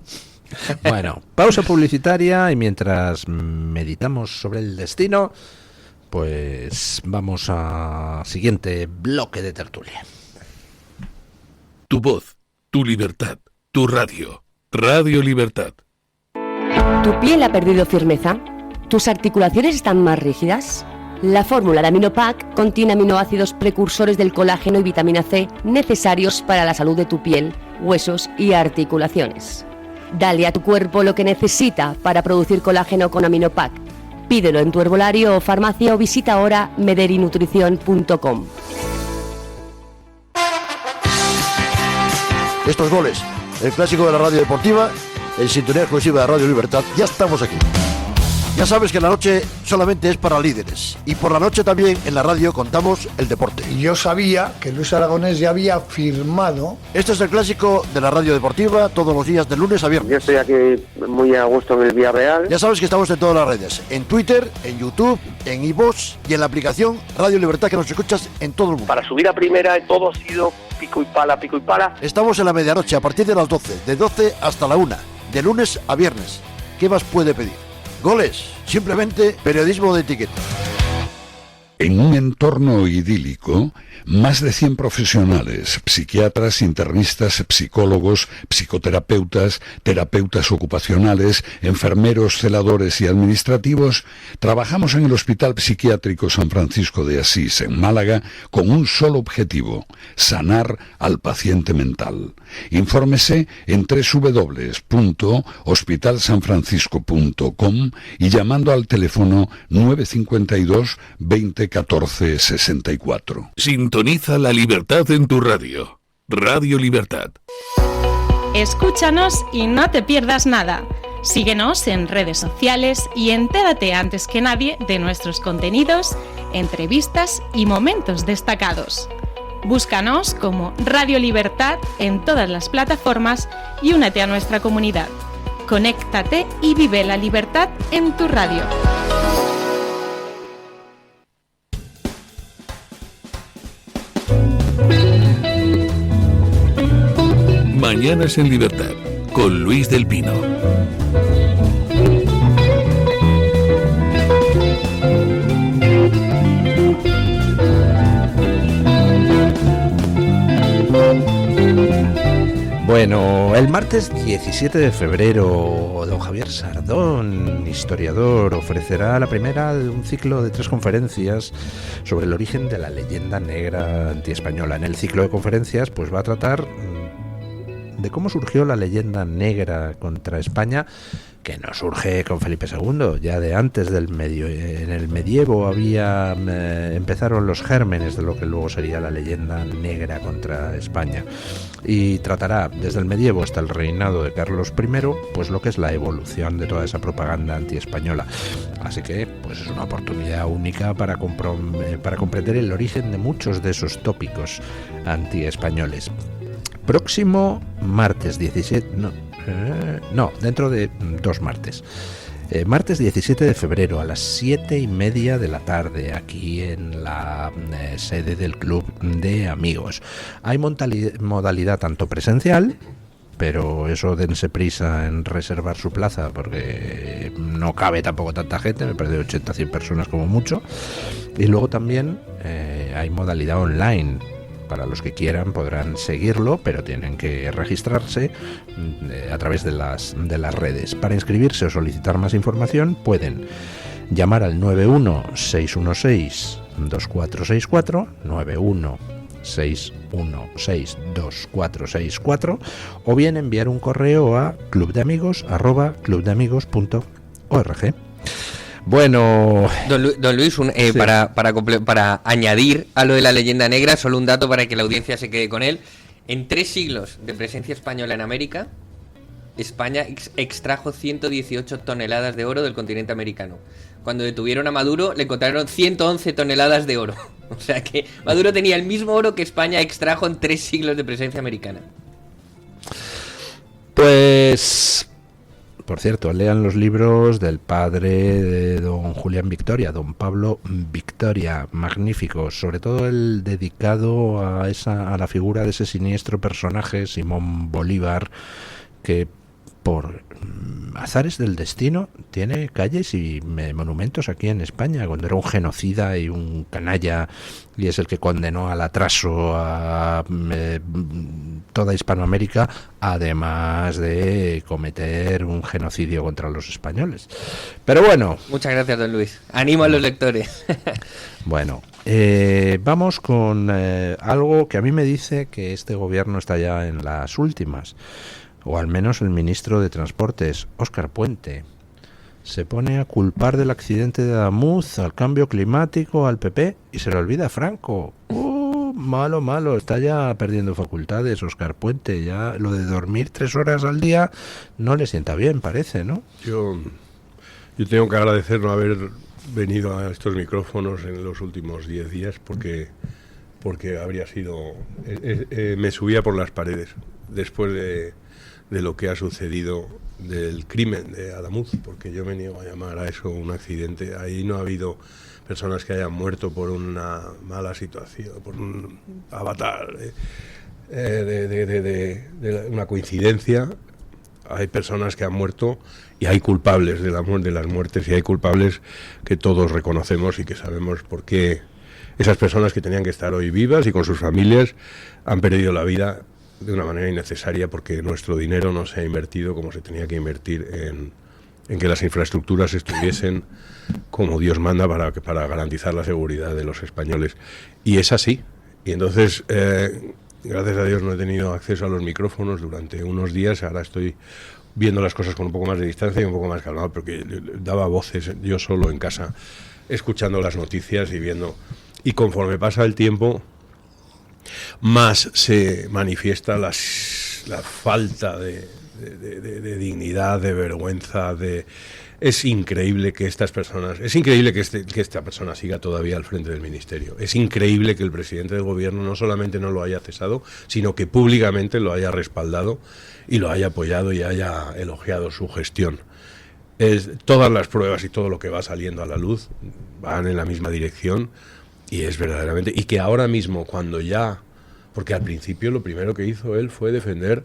Bueno, pausa publicitaria y mientras meditamos sobre el destino, pues vamos a siguiente bloque de tertulia. Tu voz, tu libertad, tu radio. Radio Libertad. ¿Tu piel ha perdido firmeza? ¿Tus articulaciones están más rígidas? La fórmula de Aminopac contiene aminoácidos precursores del colágeno y vitamina C necesarios para la salud de tu piel, huesos y articulaciones. Dale a tu cuerpo lo que necesita para producir colágeno con Aminopac. Pídelo en tu herbolario o farmacia o visita ahora mederinutrición.com. Estos goles, el clásico de la radio deportiva, en sintonía exclusiva de Radio Libertad, ya estamos aquí. Ya sabes que la noche solamente es para líderes y por la noche también en la radio contamos el deporte. Y yo sabía que Luis Aragonés ya había firmado. Este es el clásico de la radio deportiva todos los días de lunes a viernes. Yo estoy aquí muy a gusto en el Villarreal. Ya sabes que estamos en todas las redes, en Twitter, en YouTube, en iVoox y en la aplicación Radio Libertad que nos escuchas en todo el mundo. Para subir a primera todo ha sido pico y pala, pico y pala. Estamos en la medianoche a partir de las 12, de 12 hasta la 1, de lunes a viernes. ¿Qué más puede pedir? Goles, simplemente periodismo de etiqueta. En un entorno idílico, más de 100 profesionales, psiquiatras, internistas, psicólogos, psicoterapeutas, terapeutas ocupacionales, enfermeros, celadores y administrativos, trabajamos en el Hospital Psiquiátrico San Francisco de Asís, en Málaga, con un solo objetivo: sanar al paciente mental. Infórmese en www.hospitalsanfrancisco.com y llamando al teléfono 952 20 14 64. Sintoniza la libertad en tu radio. Radio Libertad. Escúchanos y no te pierdas nada. Síguenos en redes sociales y entérate antes que nadie de nuestros contenidos, entrevistas y momentos destacados. Búscanos como Radio Libertad en todas las plataformas y únete a nuestra comunidad. Conéctate y vive la libertad en tu radio. Mañanas en Libertad, con Luis del Pino. Bueno, el martes 17 de febrero, don Javier Sardón, historiador, ofrecerá la primera de un ciclo de 3 conferencias sobre el origen de la leyenda negra antiespañola. En el ciclo de conferencias, pues va a tratar de cómo surgió la leyenda negra contra España, que no surge con Felipe II, ya de antes del en el medievo empezaron los gérmenes de lo que luego sería la leyenda negra contra España, y tratará desde el medievo hasta el reinado de Carlos I, pues lo que es la evolución de toda esa propaganda antiespañola. Así que pues es una oportunidad única para comprender el origen de muchos de esos tópicos antiespañoles. Próximo martes 17... dentro de 2 martes. Martes 17 de febrero a las 7:30 de la tarde, aquí en la sede del Club de Amigos. Hay modalidad tanto presencial, pero eso dense prisa en reservar su plaza porque no cabe tampoco tanta gente, me parece 80-100 personas como mucho. Y luego también hay modalidad online. Para los que quieran podrán seguirlo, pero tienen que registrarse a través de las redes. Para inscribirse o solicitar más información pueden llamar al 916162464, 916162464, o bien enviar un correo a clubdeamigos@clubdeamigos.org. Bueno, don Luis, sí. para añadir a lo de la leyenda negra, solo un dato para que la audiencia se quede con él. En 3 siglos de presencia española en América, España extrajo 118 toneladas de oro del continente americano. Cuando detuvieron a Maduro, le encontraron 111 toneladas de oro. O sea que Maduro tenía el mismo oro que España extrajo en 3 siglos de presencia americana. Pues, por cierto, lean los libros del padre de don Julián Victoria, don Pablo Victoria, magníficos, sobre todo el dedicado a la figura de ese siniestro personaje, Simón Bolívar, que por azares del destino tiene calles y monumentos aquí en España, cuando era un genocida y un canalla, y es el que condenó al atraso a toda Hispanoamérica, además de cometer un genocidio contra los españoles. Pero bueno. Muchas gracias, don Luis. Animo a los lectores. Bueno, vamos con algo que a mí me dice que este gobierno está ya en las últimas, o al menos el ministro de Transportes, Óscar Puente. Se pone a culpar del accidente de Adamuz al cambio climático, al PP, y se le olvida a Franco. Malo, está ya perdiendo facultades Óscar Puente. Ya lo de dormir 3 horas al día no le sienta bien, parece, ¿no? Yo tengo que agradecer no haber venido a estos micrófonos en los últimos 10 días porque habría sido... me subía por las paredes después de lo que ha sucedido del crimen de Adamuz, porque yo me niego a llamar a eso un accidente. Ahí no ha habido personas que hayan muerto por una mala situación, por un avatar de una coincidencia. Hay personas que han muerto y hay culpables de las muertes, y hay culpables que todos reconocemos y que sabemos por qué esas personas que tenían que estar hoy vivas y con sus familias han perdido la vida de una manera innecesaria, porque nuestro dinero no se ha invertido como se tenía que invertir en que las infraestructuras estuviesen como Dios manda para garantizar la seguridad de los españoles. Y es así. Y entonces, gracias a Dios no he tenido acceso a los micrófonos durante unos días. Ahora estoy viendo las cosas con un poco más de distancia y un poco más calmado, porque daba voces yo solo en casa, escuchando las noticias y viendo. Y conforme pasa el tiempo, más se manifiesta la falta de dignidad, de vergüenza, es increíble que esta persona siga todavía al frente del ministerio. Es increíble que el presidente del gobierno no solamente no lo haya cesado, sino que públicamente lo haya respaldado y lo haya apoyado y haya elogiado su gestión. Todas las pruebas y todo lo que va saliendo a la luz van en la misma dirección. Y es verdaderamente... Y que ahora mismo, cuando ya... Porque al principio lo primero que hizo él fue defender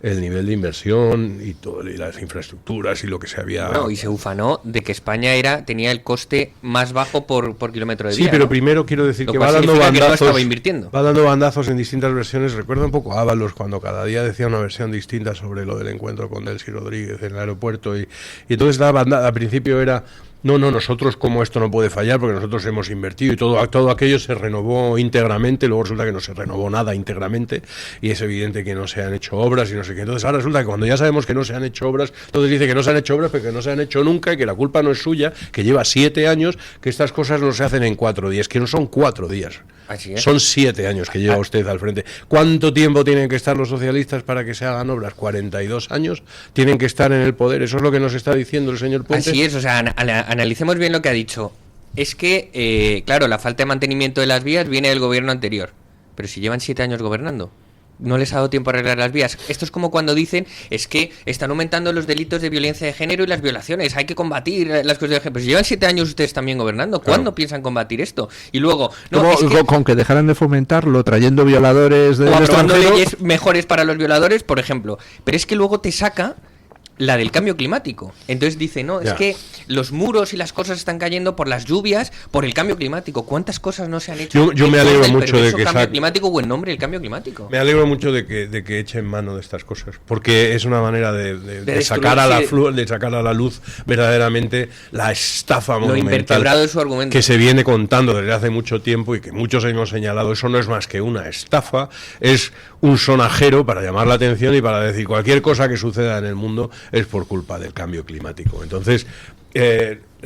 el nivel de inversión y las infraestructuras y lo que se había... No, y se ufanó de que España tenía el coste más bajo por kilómetro de vía. Sí, pero ¿no? Primero quiero decir lo que va dando bandazos en distintas versiones. Recuerdo un poco a Ábalos cuando cada día decía una versión distinta sobre lo del encuentro con Delcy Rodríguez en el aeropuerto. Y entonces al principio era... No, nosotros como esto no puede fallar porque nosotros hemos invertido y todo aquello se renovó íntegramente. Luego resulta que no se renovó nada íntegramente y es evidente que no se han hecho obras y no sé qué. Entonces ahora resulta que cuando ya sabemos que no se han hecho obras, entonces dice que no se han hecho obras pero que no se han hecho nunca y que la culpa no es suya, que lleva 7 años, que estas cosas no se hacen en 4 días, que no son 4 días. Así es. Son 7 años que lleva usted al frente. ¿Cuánto tiempo tienen que estar los socialistas para que se hagan obras? 42 años tienen que estar en el poder. Eso es lo que nos está diciendo el señor Puente. Así es, o sea, analicemos bien lo que ha dicho. Es que, claro, la falta de mantenimiento de las vías viene del gobierno anterior. Pero si llevan 7 años gobernando, no les ha dado tiempo a arreglar las vías. Esto es como cuando dicen, es que están aumentando los delitos de violencia de género y las violaciones, hay que combatir las cosas de género. Pero si llevan 7 años ustedes también gobernando, ¿cuándo piensan combatir esto? Y luego, con que dejaran de fomentarlo, trayendo violadores de aprobando leyes mejores para los violadores, por ejemplo. Pero es que luego te saca la del cambio climático. Entonces dice, no, es que los muros y las cosas están cayendo por las lluvias, por el cambio climático. ¿Cuántas cosas no se han hecho? Yo me alegro mucho de que cambio climático o en nombre del cambio climático. Me alegro mucho de que echen mano de estas cosas, porque es una manera de sacar a la luz verdaderamente la estafa monumental de su argumento, que se viene contando desde hace mucho tiempo y que muchos hemos señalado. Eso no es más que una estafa, es un sonajero para llamar la atención y para decir cualquier cosa que suceda en el mundo es por culpa del cambio climático. Entonces,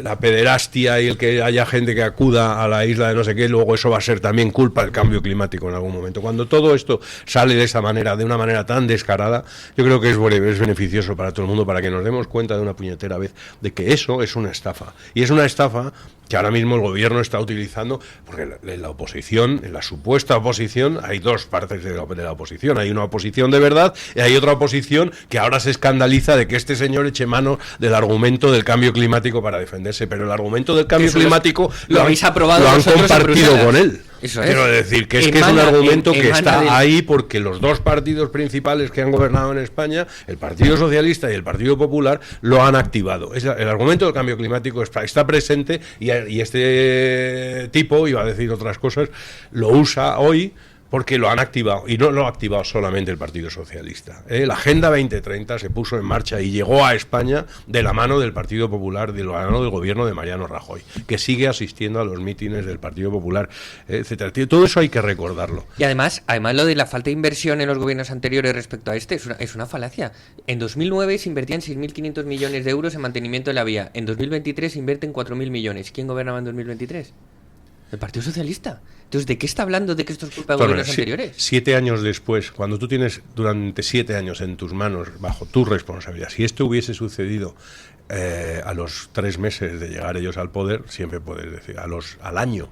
la pederastia y el que haya gente que acuda a la isla de no sé qué, luego eso va a ser también culpa del cambio climático en algún momento. Cuando todo esto sale de esa manera, de una manera tan descarada, yo creo que es beneficioso para todo el mundo, para que nos demos cuenta de una puñetera vez de que eso es una estafa. Y es una estafa que ahora mismo el gobierno está utilizando, porque en la oposición, en la supuesta oposición, hay dos partes de la oposición. Hay una oposición de verdad y hay otra oposición que ahora se escandaliza de que este señor eche mano del argumento del cambio climático para defenderse. Pero el argumento del cambio climático lo habéis aprobado, lo han compartido con él. Eso es. Quiero decir que es un argumento que está ahí porque los dos partidos principales que han gobernado en España, el Partido Socialista y el Partido Popular, lo han activado. El argumento del cambio climático está presente y este tipo, iba a decir otras cosas, lo usa hoy porque lo han activado, y no lo ha activado solamente el Partido Socialista. La Agenda 2030 se puso en marcha y llegó a España de la mano del Partido Popular, de la mano del gobierno de Mariano Rajoy, que sigue asistiendo a los mítines del Partido Popular, etcétera. Todo eso hay que recordarlo. Y además lo de la falta de inversión en los gobiernos anteriores respecto a este es una falacia. En 2009 se invertían 6.500 millones de euros en mantenimiento de la vía. En 2023 se invierten 4.000 millones. ¿Quién gobernaba en 2023? El Partido Socialista. Entonces, ¿de qué está hablando? ¿De que esto es culpa de gobiernos anteriores? 7 años después, cuando tú tienes durante 7 años en tus manos, bajo tu responsabilidad, si esto hubiese sucedido a los 3 meses de llegar ellos al poder, siempre puedes decir, al año,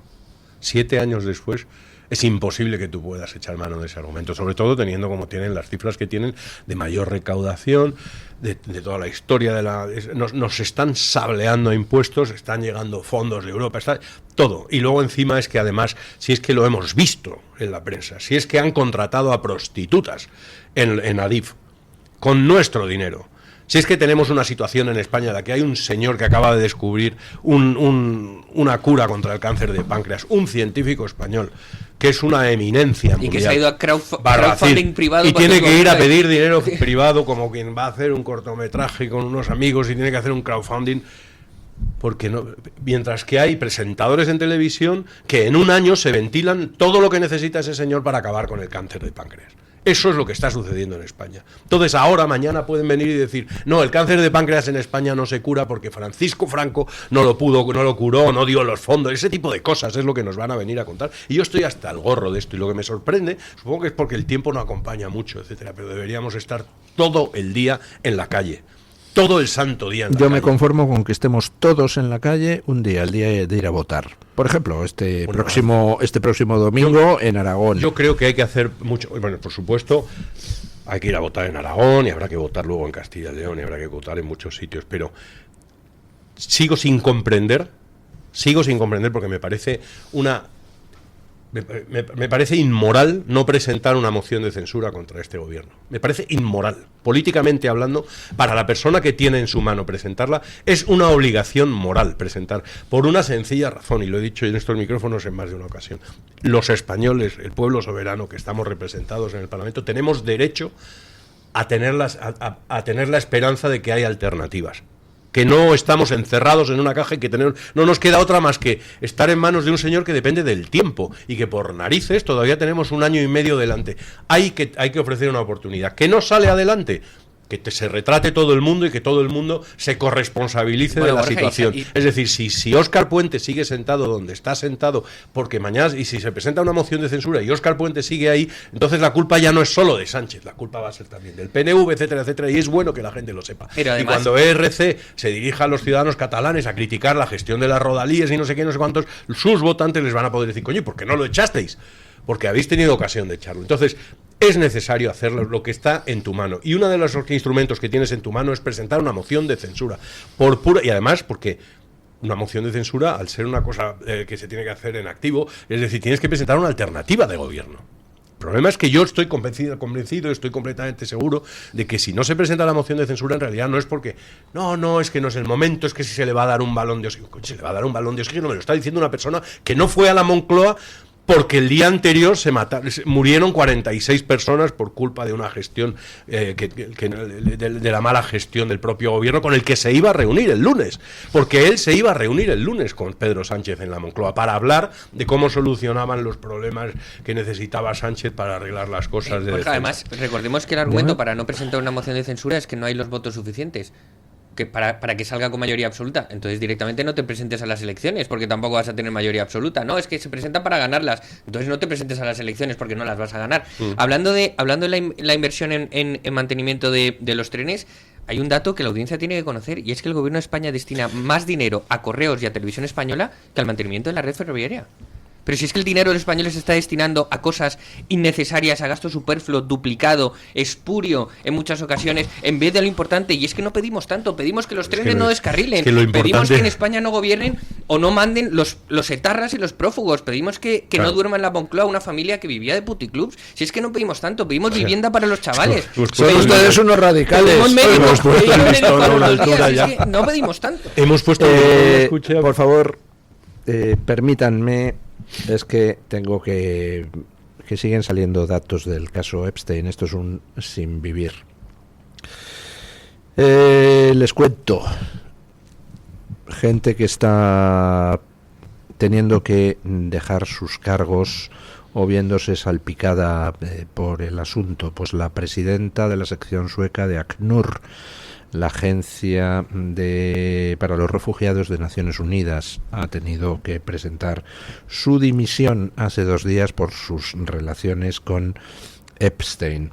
7 años después, es imposible que tú puedas echar mano de ese argumento, sobre todo teniendo como tienen las cifras que tienen de mayor recaudación, de toda la historia nos están sableando impuestos, están llegando fondos de Europa, todo. Y luego encima es que además, si es que lo hemos visto en la prensa, si es que han contratado a prostitutas en Adif con nuestro dinero, si es que tenemos una situación en España en la que hay un señor que acaba de descubrir una cura contra el cáncer de páncreas, un científico español, que es una eminencia mundial, y que se ha ido a crowdfunding privado y tiene que ir a pedir dinero privado como quien va a hacer un cortometraje con unos amigos y tiene que hacer un crowdfunding, porque no, mientras que hay presentadores en televisión que en un año se ventilan todo lo que necesita ese señor para acabar con el cáncer de páncreas. Eso es lo que está sucediendo en España. Entonces ahora, mañana pueden venir y decir, no, el cáncer de páncreas en España no se cura porque Francisco Franco no lo curó, no dio los fondos. Ese tipo de cosas es lo que nos van a venir a contar. Y yo estoy hasta el gorro de esto. Y lo que me sorprende, supongo que es porque el tiempo no acompaña mucho, etcétera, pero deberíamos estar todo el día en la calle. Todo el santo día en la calle. Yo me conformo con que estemos todos en la calle un día, el día de ir a votar. Por ejemplo, este próximo domingo en Aragón. Yo creo que hay que hacer mucho. Bueno, por supuesto, hay que ir a votar en Aragón y habrá que votar luego en Castilla y León y habrá que votar en muchos sitios, pero sigo sin comprender porque me parece me parece inmoral no presentar una moción de censura contra este gobierno. Me parece inmoral. Políticamente hablando, para la persona que tiene en su mano presentarla, es una obligación moral presentar, por una sencilla razón, y lo he dicho en estos micrófonos en más de una ocasión. Los españoles, el pueblo soberano que estamos representados en el Parlamento, tenemos derecho a tener la esperanza de que hay alternativas. Que no estamos encerrados en una caja y que no nos queda otra más que estar en manos de un señor que depende del tiempo y que por narices todavía tenemos 1 año y medio delante. Hay que ofrecer una oportunidad. ¿Que no sale adelante? Que se retrate todo el mundo y que todo el mundo se corresponsabilice de la situación. Es decir, si Óscar Puente sigue sentado donde está sentado, porque mañana, y si se presenta una moción de censura y Óscar Puente sigue ahí, entonces la culpa ya no es solo de Sánchez, la culpa va a ser también del PNV, etcétera, etcétera, y es bueno que la gente lo sepa. Pero además, y cuando ERC se dirija a los ciudadanos catalanes a criticar la gestión de las rodalías y no sé qué, no sé cuántos, sus votantes les van a poder decir, coño, ¿por qué no lo echasteis? Porque habéis tenido ocasión de echarlo. Entonces, es necesario hacer lo que está en tu mano. Y uno de los instrumentos que tienes en tu mano es presentar una moción de censura. Y además, porque una moción de censura, al ser una cosa que se tiene que hacer en activo, es decir, tienes que presentar una alternativa de gobierno. El problema es que yo estoy convencido, estoy completamente seguro de que si no se presenta la moción de censura, en realidad no es porque, no, es que no es el momento, es que si se le va a dar un balón de oxígeno. Se le va a dar un balón de oxígeno, me lo está diciendo una persona que no fue a la Moncloa porque el día anterior murieron 46 personas por culpa de una gestión, de la mala gestión del propio gobierno con el que se iba a reunir el lunes. Porque él se iba a reunir el lunes con Pedro Sánchez en la Moncloa para hablar de cómo solucionaban los problemas que necesitaba Sánchez para arreglar las cosas. Además, recordemos que el argumento para no presentar una moción de censura es que no hay los votos suficientes. que para que salga con mayoría absoluta. Entonces directamente no te presentes a las elecciones porque tampoco vas a tener mayoría absoluta. No, es que se presenta para ganarlas. Entonces no te presentes a las elecciones porque no las vas a ganar. Hablando de la inversión en mantenimiento de los trenes, hay un dato que la audiencia tiene que conocer, y es que el gobierno de España destina más dinero a Correos y a Televisión Española que al mantenimiento de la red ferroviaria. Pero si es que el dinero de los españoles se está destinando a cosas innecesarias, a gasto superfluo, duplicado, espurio en muchas ocasiones, en vez de lo importante. Y es que no pedimos tanto, pedimos que los trenes no descarrilen, pedimos que en España no gobiernen o no manden los etarras y los prófugos, pedimos que no duerma en la Moncloa una familia que vivía de puticlubs. Si es que no pedimos tanto, pedimos vivienda para los chavales. Son ustedes unos radicales. No pedimos tanto. Hemos puesto por favor, permítanme. Es que tengo que siguen saliendo datos del caso Epstein. Esto es un sin vivir. Les cuento. Gente que está teniendo que dejar sus cargos o viéndose salpicada por el asunto. Pues la presidenta de la sección sueca de ACNUR, la agencia para los refugiados de Naciones Unidas, ha tenido que presentar su dimisión hace 2 días por sus relaciones con Epstein.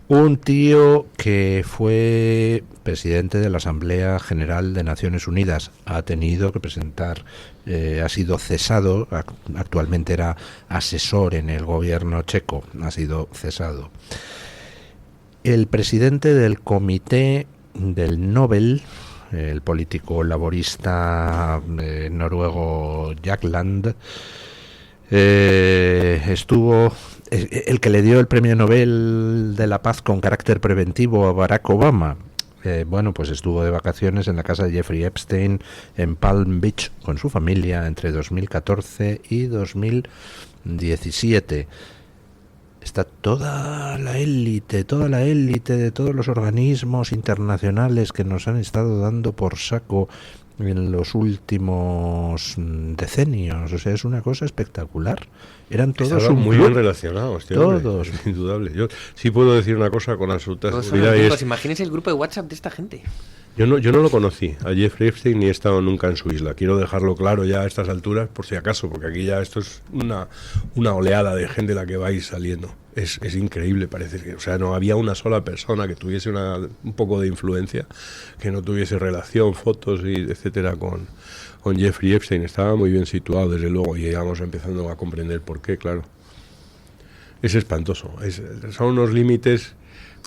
Un tío que fue presidente de la Asamblea General de Naciones Unidas ha tenido que presentar, ha sido cesado, actualmente era asesor en el gobierno checo, ha sido cesado. El presidente del comité del Nobel, el político laborista noruego Jagland, estuvo el que le dio el premio Nobel de la Paz con carácter preventivo a Barack Obama. Pues estuvo de vacaciones en la casa de Jeffrey Epstein en Palm Beach con su familia entre 2014 y 2017. Está toda la élite de todos los organismos internacionales que nos han estado dando por saco en los últimos decenios. O sea, es una cosa espectacular. Eran todos estaban muy bien relacionados, todos. Es indudable. Yo sí puedo decir una cosa con absoluta Todos seguridad. Imagínense el grupo de WhatsApp de esta gente. Yo no lo conocí a Jeffrey Epstein ni he estado nunca en su isla. Quiero dejarlo claro ya a estas alturas, por si acaso, porque aquí ya esto es una oleada de gente la que va a ir saliendo. Es increíble, parece que, o sea, no había una sola persona que tuviese un poco de influencia, que no tuviese relación, fotos y etcétera con Jeffrey Epstein. Estaba muy bien situado, desde luego, y íbamos empezando a comprender por qué, claro. Es espantoso. Son unos límites.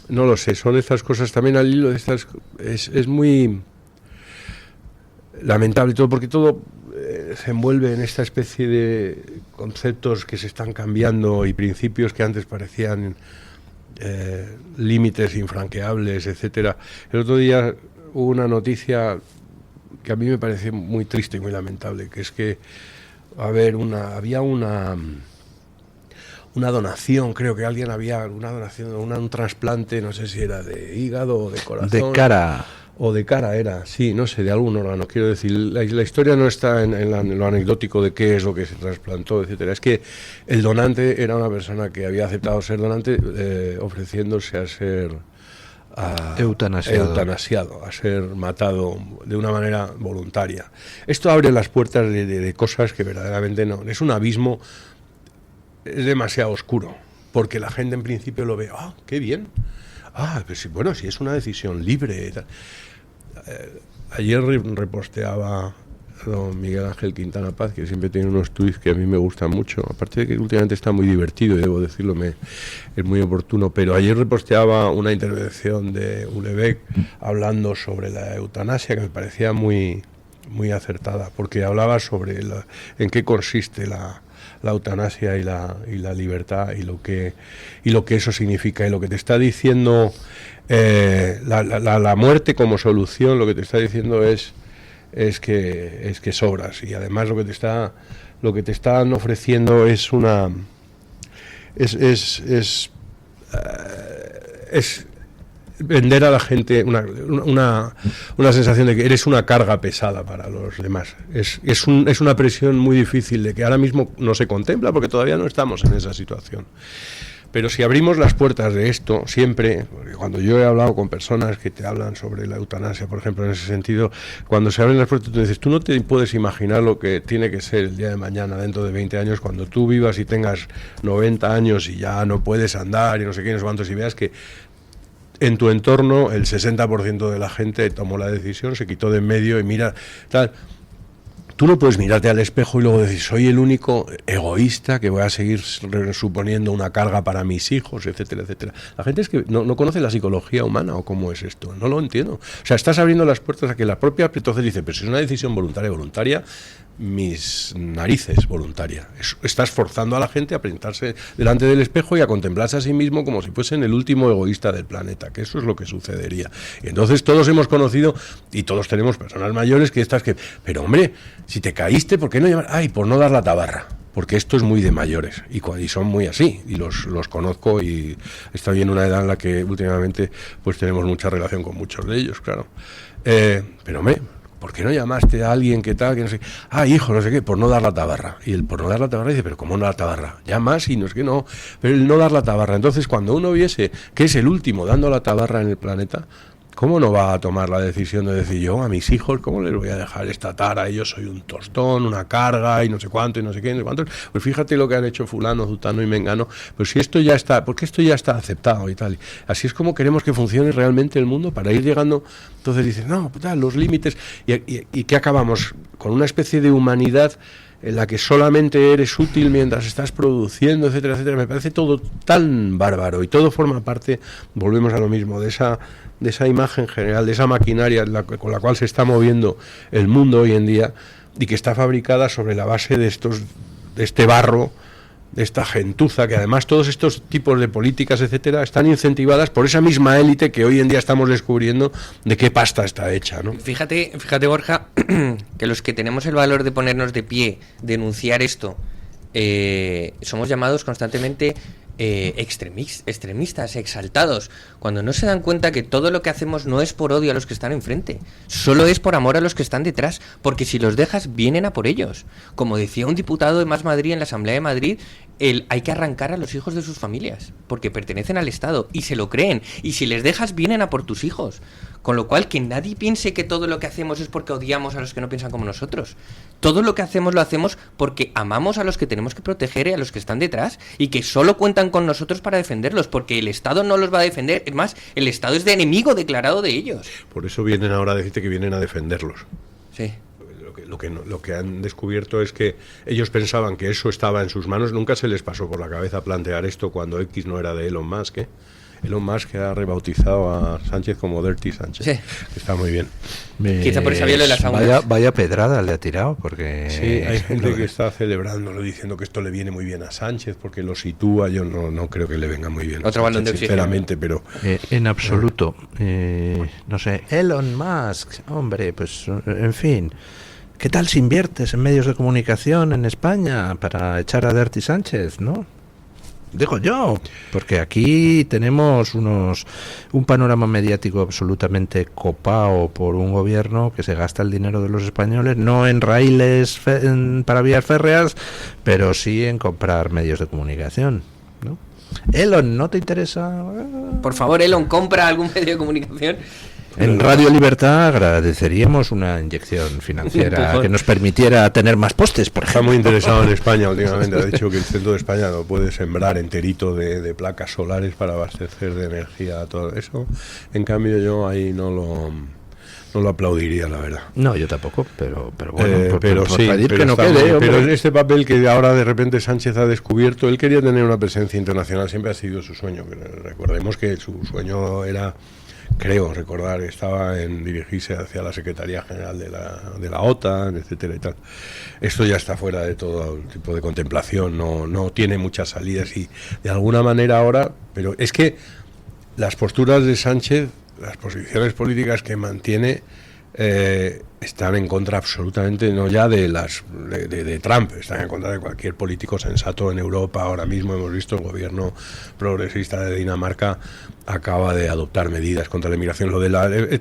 No lo sé, son estas cosas también al hilo de estas. Es muy lamentable todo, porque todo se envuelve en esta especie de conceptos que se están cambiando y principios que antes parecían límites infranqueables, etcétera. El otro día hubo una noticia que a mí me parece muy triste y muy lamentable, que es que había una donación, creo que alguien había un trasplante, no sé si era de hígado o de corazón. De cara. O de cara era, sí, no sé, de algún órgano. Quiero decir, la historia no está en lo anecdótico de qué es lo que se trasplantó, etcétera. Es que el donante era una persona que había aceptado ser donante, ofreciéndose a ser eutanasiado, a ser matado de una manera voluntaria. Esto abre las puertas de cosas que verdaderamente no. Es un abismo. Es demasiado oscuro, porque la gente en principio lo ve, qué bien, pues sí, bueno, si es una decisión libre. Ayer reposteaba don Miguel Ángel Quintana Paz, que siempre tiene unos tuits que a mí me gustan mucho, aparte de que últimamente está muy divertido, y debo decirlo, es muy oportuno, pero ayer reposteaba una intervención de Ulebeck hablando sobre la eutanasia, que me parecía muy, muy acertada, porque hablaba sobre en qué consiste la eutanasia y la libertad y lo que eso significa, y lo que te está diciendo la muerte como solución. Lo que te está diciendo es que sobras, y además lo que te están ofreciendo es vender a la gente una sensación de que eres una carga pesada para los demás. Es una presión muy difícil, de que ahora mismo no se contempla porque todavía no estamos en esa situación. Pero si abrimos las puertas de esto siempre, cuando yo he hablado con personas que te hablan sobre la eutanasia, por ejemplo, en ese sentido, cuando se abren las puertas, tú dices, tú no te puedes imaginar lo que tiene que ser el día de mañana, dentro de 20 años, cuando tú vivas y tengas 90 años y ya no puedes andar y no sé qué, no sé cuántos, y veas que en tu entorno el 60% de la gente tomó la decisión, se quitó de en medio y mira, tal. Tú no puedes mirarte al espejo y luego decir, soy el único egoísta que voy a seguir suponiendo una carga para mis hijos, etcétera, etcétera. La gente es que no conoce la psicología humana o cómo es esto, no lo entiendo. O sea, estás abriendo las puertas a que la propia, entonces dice, pero si es una decisión voluntaria, mis narices, voluntaria. Estás forzando a la gente a presentarse delante del espejo y a contemplarse a sí mismo como si fuesen el último egoísta del planeta, que eso es lo que sucedería. Y entonces todos hemos conocido, y todos tenemos personas mayores pero hombre, si te caíste, ¿por qué no llamar? Ay, por no dar la tabarra. Porque esto es muy de mayores y son muy así, y los conozco, y estoy en una edad en la que últimamente pues tenemos mucha relación con muchos de ellos, claro. Pero hombre, ¿por qué no llamaste a alguien que tal, que no sé? Hijo, no sé qué, por no dar la tabarra. Y el por no dar la tabarra dice, pero ¿cómo no dar la tabarra? Llamas y no es que no, pero el no dar la tabarra. Entonces, cuando uno viese que es el último dando la tabarra en el planeta, ¿cómo no va a tomar la decisión de decir, yo a mis hijos, ¿cómo les voy a dejar esta tara? Yo soy un tostón, una carga, y no sé cuánto, y no sé qué, y no sé cuánto. Pues fíjate lo que han hecho fulano, zutano y mengano. Pues si esto ya está, porque esto ya está aceptado y tal. Así es como queremos que funcione realmente el mundo, para ir llegando. Entonces dices, no, puta, los límites. ¿Y qué acabamos? Con una especie de humanidad en la que solamente eres útil mientras estás produciendo, etcétera, etcétera. Me parece todo tan bárbaro, y todo forma parte, volvemos a lo mismo, de esa imagen general, de esa maquinaria con la cual se está moviendo el mundo hoy en día, y que está fabricada sobre la base de este barro, de esta gentuza, que además todos estos tipos de políticas, etcétera, están incentivadas por esa misma élite que hoy en día estamos descubriendo de qué pasta está hecha, ¿no? Fíjate, Borja, que los que tenemos el valor de ponernos de pie, denunciar esto, somos llamados constantemente extremistas, exaltados, cuando no se dan cuenta que todo lo que hacemos no es por odio a los que están enfrente, solo es por amor a los que están detrás, porque si los dejas vienen a por ellos. Como decía un diputado de Más Madrid en la Asamblea de Madrid, hay que arrancar a los hijos de sus familias porque pertenecen al Estado y se lo creen, y si les dejas vienen a por tus hijos. Con lo cual, que nadie piense que todo lo que hacemos es porque odiamos a los que no piensan como nosotros. Todo lo que hacemos lo hacemos porque amamos a los que tenemos que proteger y a los que están detrás, y que solo cuentan con nosotros para defenderlos, porque el Estado no los va a defender. Es más, el Estado es de enemigo declarado de ellos. Por eso vienen ahora a decirte que vienen a defenderlos. Sí. Lo que han descubierto es que ellos pensaban que eso estaba en sus manos. Nunca se les pasó por la cabeza plantear esto cuando X no era de Elon Musk, ¿eh? Elon Musk ha rebautizado a Sánchez como Dirty Sánchez. Sí. Está muy bien. Quizá por eso había lo de las saunas. Vaya pedrada le ha tirado, porque... Sí, hay gente que está celebrándolo, diciendo que esto le viene muy bien a Sánchez porque lo sitúa. Yo no creo que le venga muy bien. Otro balón de oxígeno. Sinceramente, pero... en absoluto. No sé, Elon Musk, hombre, pues, en fin... ¿Qué tal si inviertes en medios de comunicación en España para echar a Dirty Sánchez, no? Digo yo, porque aquí tenemos un panorama mediático absolutamente copado por un gobierno que se gasta el dinero de los españoles, no en raíles para vías férreas, pero sí en comprar medios de comunicación, ¿no? Elon, ¿no te interesa? Por favor, Elon, compra algún medio de comunicación. En Radio Libertad agradeceríamos una inyección financiera que nos permitiera tener más postes, por ejemplo. Está muy interesado en España últimamente. Ha dicho que el centro de España lo puede sembrar enterito de placas solares para abastecer de energía a todo eso. En cambio, yo ahí no lo aplaudiría, la verdad. No, yo tampoco, pero bueno, pero sí, pedir que no quede. Pero este papel que ahora de repente Sánchez ha descubierto, él quería tener una presencia internacional, siempre ha sido su sueño. Recordemos que su sueño era... Creo recordar que estaba en dirigirse hacia la Secretaría General de la OTAN, etcétera y tal. Esto ya está fuera de todo tipo de contemplación, no tiene muchas salidas, y de alguna manera ahora, pero es que las posturas de Sánchez, las posiciones políticas que mantiene, están en contra absolutamente, no ya de Trump, están en contra de cualquier político sensato en Europa. Ahora mismo hemos visto el gobierno progresista de Dinamarca acaba de adoptar medidas contra la inmigración.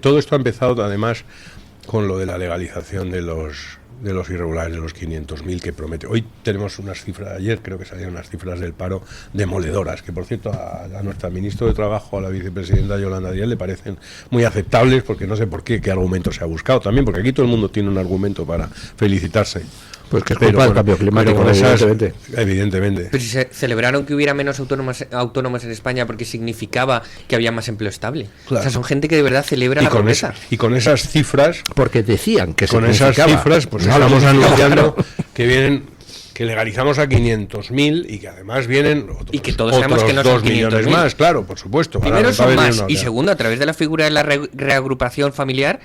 Todo esto ha empezado además con lo de la legalización de de los irregulares, de los 500.000 que promete. Hoy tenemos unas cifras, ayer creo que salieron unas cifras del paro demoledoras, que por cierto a nuestra ministra de Trabajo, a la vicepresidenta Yolanda Díaz, le parecen muy aceptables, porque no sé por qué argumento se ha buscado también, porque aquí todo el mundo tiene un argumento para felicitarse. Pues que es culpa del cambio climático, evidentemente. Pero si se celebraron que hubiera menos autónomos en España porque significaba que había más empleo estable. Claro. O sea, son gente que de verdad celebra la pobreza. Y con esas cifras... Porque decían que con esas cifras, pues estamos anunciando que vienen... que legalizamos a 500.000 y que además vienen y que todos sabemos que no 2 millones más, claro, por supuesto. Primero son más, y segundo, a través de la figura de la reagrupación familiar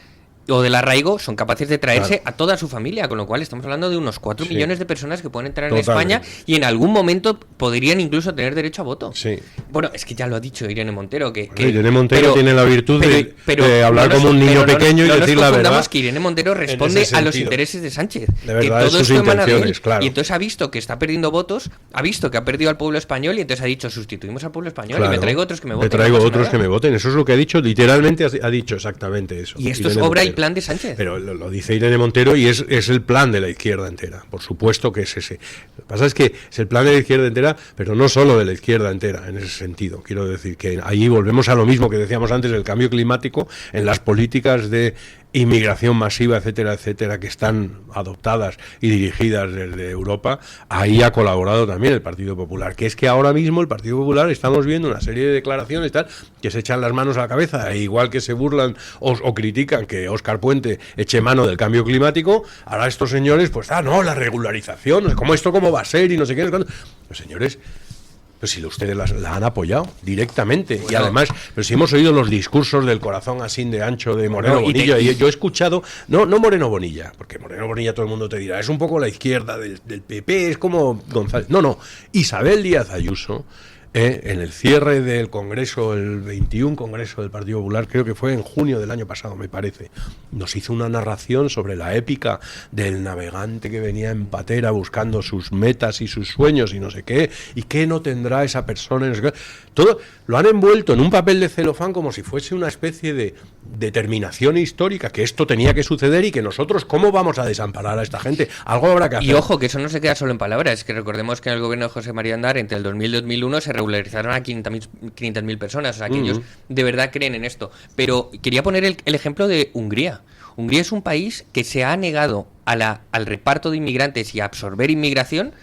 o del arraigo, son capaces de traerse a toda su familia, con lo cual estamos hablando de unos 4 millones de personas que pueden entrar en España y en algún momento podrían incluso tener derecho a voto. Sí. Bueno, es que ya lo ha dicho Irene Montero, que Irene Montero tiene la virtud de hablar como un niño pequeño y decir la verdad. Que Irene Montero responde a los intereses de Sánchez. De verdad, que todo esto emana de él. Claro. Y entonces ha visto que está perdiendo votos, ha visto que ha perdido al pueblo español y entonces ha dicho, sustituimos al pueblo español y me traigo otros que me voten. Que me voten. Eso es lo que ha dicho, literalmente ha dicho exactamente eso. Y esto es obra y plan de Sánchez. Pero lo dice Irene Montero y es el plan de la izquierda entera, por supuesto que es ese. Lo que pasa es que es el plan de la izquierda entera, pero no solo de la izquierda entera, en ese sentido. Quiero decir que ahí volvemos a lo mismo que decíamos antes del cambio climático, en las políticas de inmigración masiva, etcétera, etcétera, que están adoptadas y dirigidas desde Europa. Ahí ha colaborado también el Partido Popular, que es que ahora mismo el Partido Popular estamos viendo una serie de declaraciones tal que se echan las manos a la cabeza, e igual que se burlan o critican que Óscar Puente eche mano del cambio climático, ahora estos señores, pues no, la regularización, ¿cómo va a ser? Y no sé qué. Los señores... Pues si ustedes la han apoyado directamente. Bueno, y además, pero si hemos oído los discursos del corazón así de ancho de Moreno Bonilla, y yo he escuchado, no Moreno Bonilla, porque Moreno Bonilla todo el mundo te dirá, es un poco la izquierda del PP, es como González. No, Isabel Díaz Ayuso, en el cierre del Congreso, el 21 Congreso del Partido Popular, creo que fue en junio del año pasado, me parece, nos hizo una narración sobre la épica del navegante que venía en patera buscando sus metas y sus sueños y no sé qué, y qué no tendrá esa persona, no sé qué. Todo lo han envuelto en un papel de celofán como si fuese una especie de determinación histórica, que esto tenía que suceder y que nosotros, ¿cómo vamos a desamparar a esta gente? Algo habrá que hacer. Y ojo, que eso no se queda solo en palabras, es que recordemos que en el gobierno de José María Aznar, entre el 2000 y 2001, se regularizaron a 500.000 personas, o sea, que ellos de verdad creen en esto. Pero quería poner el ejemplo de Hungría. Hungría es un país que se ha negado al reparto de inmigrantes y a absorber inmigración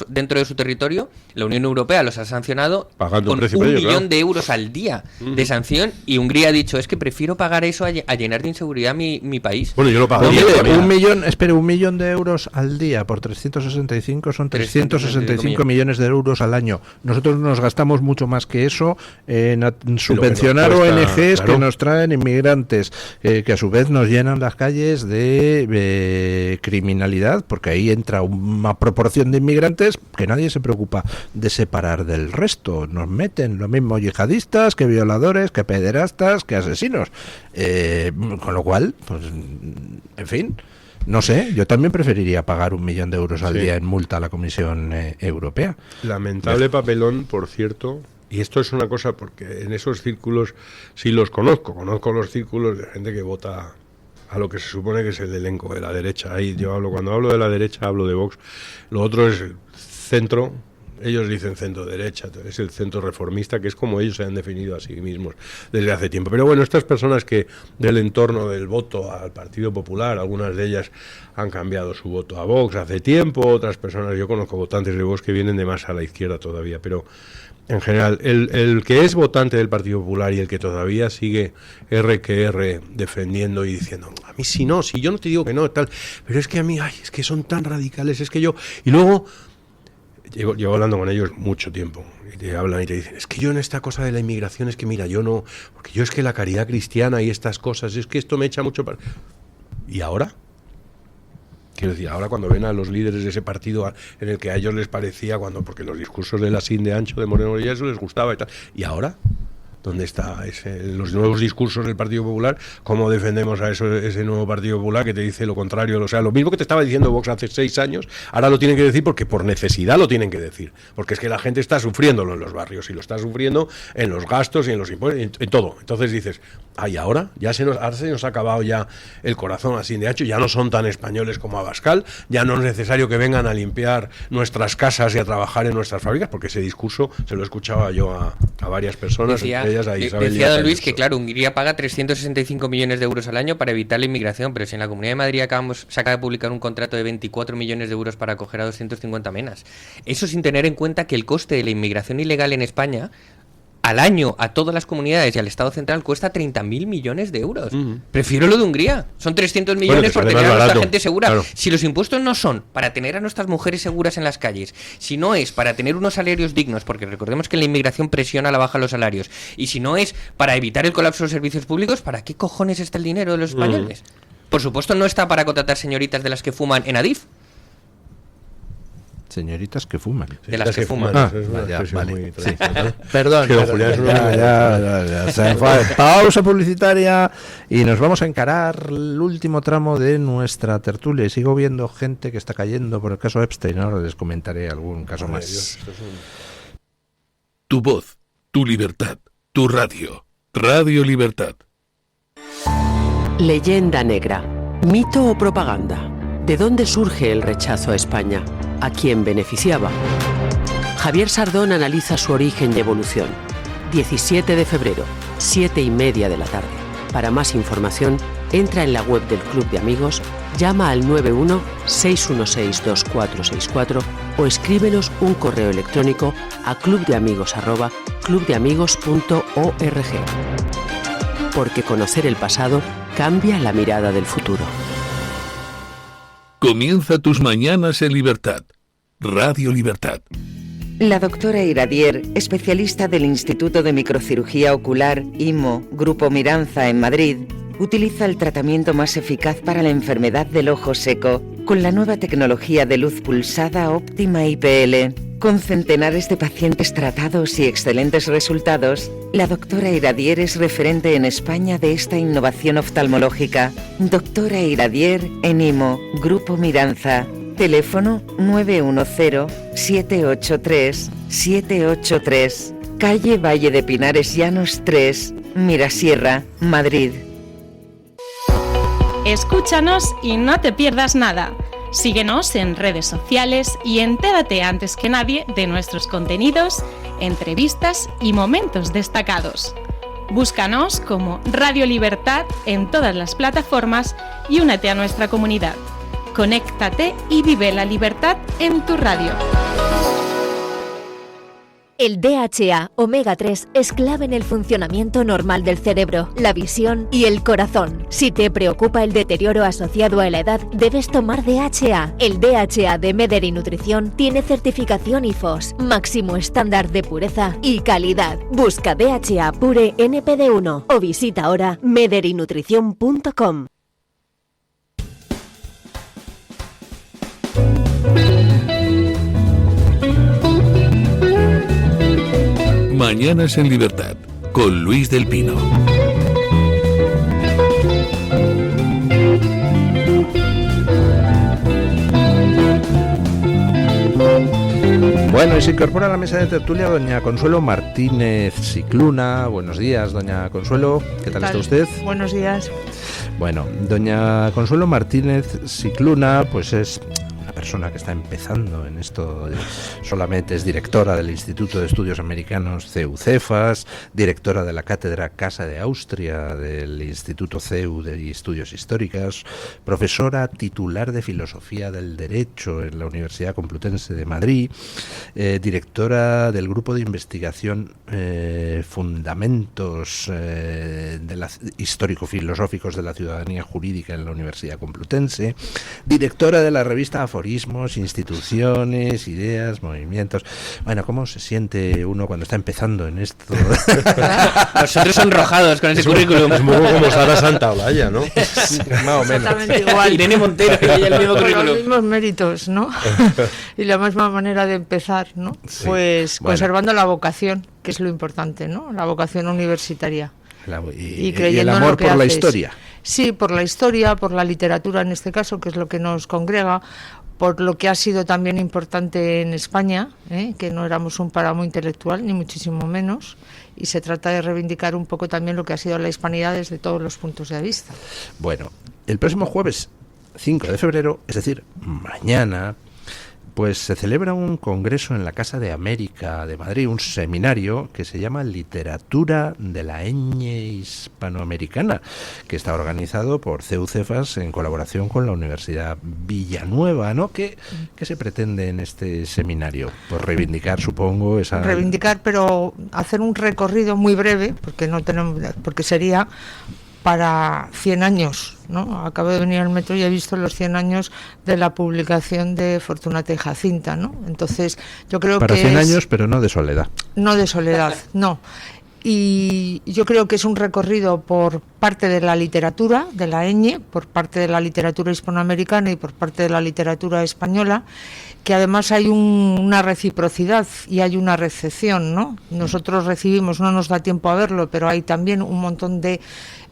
dentro de su territorio. La Unión Europea los ha sancionado pagando con 1.000.000 de euros al día de sanción, y Hungría ha dicho, es que prefiero pagar eso a llenar de inseguridad mi país. Bueno, yo lo pago. Un millón de euros al día por 365 son 365 millones de euros al año. Nosotros nos gastamos mucho más que eso en subvencionar ONGs que nos traen inmigrantes, que a su vez nos llenan las calles de criminalidad, porque ahí entra una proporción de inmigrantes que nadie se preocupa de separar del resto. Nos meten los mismos yihadistas, que violadores, que pederastas, que asesinos. Con lo cual, pues, en fin, no sé, yo también preferiría pagar 1 millón de euros al día en multa a la Comisión Europea. Lamentable papelón, por cierto. Y esto es una cosa, porque en esos círculos sí los conozco los círculos de gente que vota a lo que se supone que es el elenco de la derecha. Ahí cuando hablo de la derecha hablo de Vox. Lo otro es el centro, ellos dicen centro derecha, es el centro reformista, que es como ellos se han definido a sí mismos desde hace tiempo. Pero bueno, estas personas que del entorno del voto al Partido Popular, algunas de ellas han cambiado su voto a Vox hace tiempo, otras personas, yo conozco votantes de Vox que vienen de más a la izquierda todavía, pero en general, el que es votante del Partido Popular y el que todavía sigue R defendiendo y diciendo, a mí si yo no te digo que no, tal, pero es que a mí, es que son tan radicales, es que yo... Y luego, llevo hablando con ellos mucho tiempo, y te hablan y te dicen, es que yo en esta cosa de la inmigración, es que mira, yo no... Porque yo es que la caridad cristiana y estas cosas, es que esto me echa mucho... ¿Y ahora? Quiero decir, ahora cuando ven a los líderes de ese partido en el que a ellos les parecía, porque los discursos de la SIN de Ancho, de Moreno Bonilla, eso les gustaba y tal. ¿Y ahora? ¿Dónde está los nuevos discursos del Partido Popular? ¿Cómo defendemos a ese nuevo Partido Popular que te dice lo contrario? O sea, lo mismo que te estaba diciendo Vox hace 6 años, ahora lo tienen que decir porque por necesidad lo tienen que decir. Porque es que la gente está sufriéndolo en los barrios y lo está sufriendo en los gastos y en los impuestos, en todo. Entonces dices, ay, ahora se nos ha acabado ya el corazón así de hecho, ya no son tan españoles como Abascal, ya no es necesario que vengan a limpiar nuestras casas y a trabajar en nuestras fábricas, porque ese discurso se lo escuchaba yo a varias personas, entre ellas a Isabel decía Díaz don Luis Ayuso. que claro, Hungría paga 365 millones de euros al año para evitar la inmigración, pero si en la Comunidad de Madrid se acaba de publicar un contrato de 24 millones de euros para acoger a 250 menas. Eso sin tener en cuenta que el coste de la inmigración ilegal en España al año a todas las comunidades y al Estado central cuesta 30.000 millones de euros. Prefiero lo de Hungría. Son 300 millones por tener a nuestra gente segura. Claro. Si los impuestos no son para tener a nuestras mujeres seguras en las calles, si no es para tener unos salarios dignos, porque recordemos que la inmigración presiona a la baja los salarios, y si no es para evitar el colapso de los servicios públicos, ¿para qué cojones está el dinero de los españoles? Por supuesto no está para contratar señoritas de las que fuman en Adif. Señoritas que fuman. De las que fuman. Es una expresión vale. muy Sí. tradicional. Perdón, Que don Julián es un hombre- ya. Se fue. Pausa publicitaria y nos vamos a encarar el último tramo de nuestra tertulia. Y sigo viendo gente que está cayendo por el caso Epstein. Ahora les comentaré algún caso Madre más. de Dios, esto es un- Tu voz, tu libertad, tu radio. Radio Libertad. Leyenda negra. ¿Mito o propaganda? ¿De dónde surge el rechazo a España? ¿A quién beneficiaba? Javier Sardón analiza su origen y evolución. 17 de febrero, 7:30 de la tarde. Para más información, entra en la web del Club de Amigos, llama al 91-616-2464 o escríbenos un correo electrónico a clubdeamigos@clubdeamigos.org. Porque conocer el pasado cambia la mirada del futuro. Comienza tus mañanas en libertad. Radio Libertad. La doctora Iradier, especialista del Instituto de Microcirugía Ocular, IMO, Grupo Miranza en Madrid, utiliza el tratamiento más eficaz para la enfermedad del ojo seco con la nueva tecnología de luz pulsada óptima IPL. Con centenares de pacientes tratados y excelentes resultados, la doctora Iradier es referente en España de esta innovación oftalmológica. Doctora Iradier en IMO, Grupo Miranza. Teléfono 910-783-783. Calle Valle de Pinares Llanos 3, Mirasierra, Madrid. Escúchanos y no te pierdas nada. Síguenos en redes sociales y entérate antes que nadie de nuestros contenidos, entrevistas y momentos destacados. Búscanos como Radio Libertad en todas las plataformas y únete a nuestra comunidad. Conéctate y vive la libertad en tu radio. El DHA omega 3 es clave en el funcionamiento normal del cerebro, la visión y el corazón. Si te preocupa el deterioro asociado a la edad, debes tomar DHA. El DHA de Mederi Nutrición tiene certificación IFOS, máximo estándar de pureza y calidad. Busca DHA Pure NPD1 o visita ahora mederinutrición.com. Mañanas en libertad. Con Luis del Pino. Bueno, y se incorpora a la mesa de tertulia doña Consuelo Martínez Cicluna. Buenos días, doña Consuelo. ¿Qué tal está usted? Buenos días. Bueno, doña Consuelo Martínez Cicluna, pues es una persona que está empezando en esto, solamente es directora del Instituto de Estudios Americanos CEU-CEFAS, directora de la Cátedra Casa de Austria del Instituto CEU de Estudios Históricos, profesora titular de Filosofía del Derecho en la Universidad Complutense de Madrid, directora del Grupo de Investigación Fundamentos Histórico-Filosóficos de la Ciudadanía Jurídica en la Universidad Complutense, directora de la revista Aforismos simbolismos, instituciones, ideas, movimientos. Bueno, ¿cómo se siente uno cuando está empezando en esto? Nosotros sonrojados con ese currículum. Es un poco como Sara Santa Olaya, ¿no? Más o menos. Exactamente igual. Irene Montero y ella el mismo Con currículum. los mismos méritos, ¿no? Y la misma manera de empezar, ¿no? Sí. Pues Bueno. conservando la vocación, que es lo importante, ¿no? La vocación universitaria. Y creyendo el en amor lo que por la haces. historia. Sí, por la historia, por la literatura en este caso, que es lo que nos congrega, por lo que ha sido también importante en España, que no éramos un páramo intelectual, ni muchísimo menos, y se trata de reivindicar un poco también lo que ha sido la hispanidad desde todos los puntos de vista. Bueno, el próximo jueves 5 de febrero, es decir, mañana, pues se celebra un congreso en la Casa de América de Madrid, un seminario que se llama Literatura de la Ñ Hispanoamericana, que está organizado por CEU Cefas en colaboración con la Universidad Villanueva, ¿no? ¿Qué se pretende en este seminario? Pues reivindicar, supongo, esa... Reivindicar, pero hacer un recorrido muy breve, porque sería para 100 años, ¿no? Acabo de venir al metro y he visto los 100 años de la publicación de Fortunata y Jacinta, ¿no? Entonces, yo creo para que 100 años, pero no de soledad. No de soledad, no. Y yo creo que es un recorrido por parte de la literatura, de la ñ, por parte de la literatura hispanoamericana y por parte de la literatura española, que además hay una reciprocidad y hay una recepción, ¿no? Nosotros recibimos, no nos da tiempo a verlo, pero hay también un montón de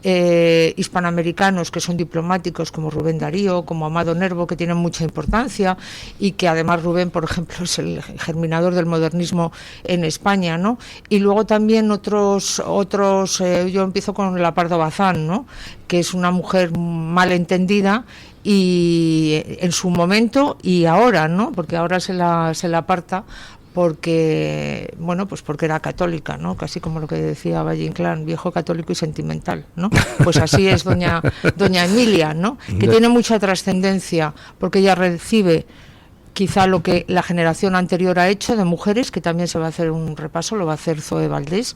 hispanoamericanos que son diplomáticos, como Rubén Darío, como Amado Nervo, que tienen mucha importancia, y que además Rubén, por ejemplo, es el germinador del modernismo en España, ¿no? Y luego también otros yo empiezo con la Pardo Bazán, ¿no? Que es una mujer malentendida, y en su momento y ahora, ¿no? Porque ahora se la aparta porque, bueno, pues porque era católica, ¿no? Casi como lo que decía Valle Inclán, viejo católico y sentimental, ¿no? Pues así es doña Emilia, ¿no? Que tiene mucha trascendencia porque ella recibe quizá lo que la generación anterior ha hecho de mujeres, que también se va a hacer un repaso, lo va a hacer Zoe Valdés,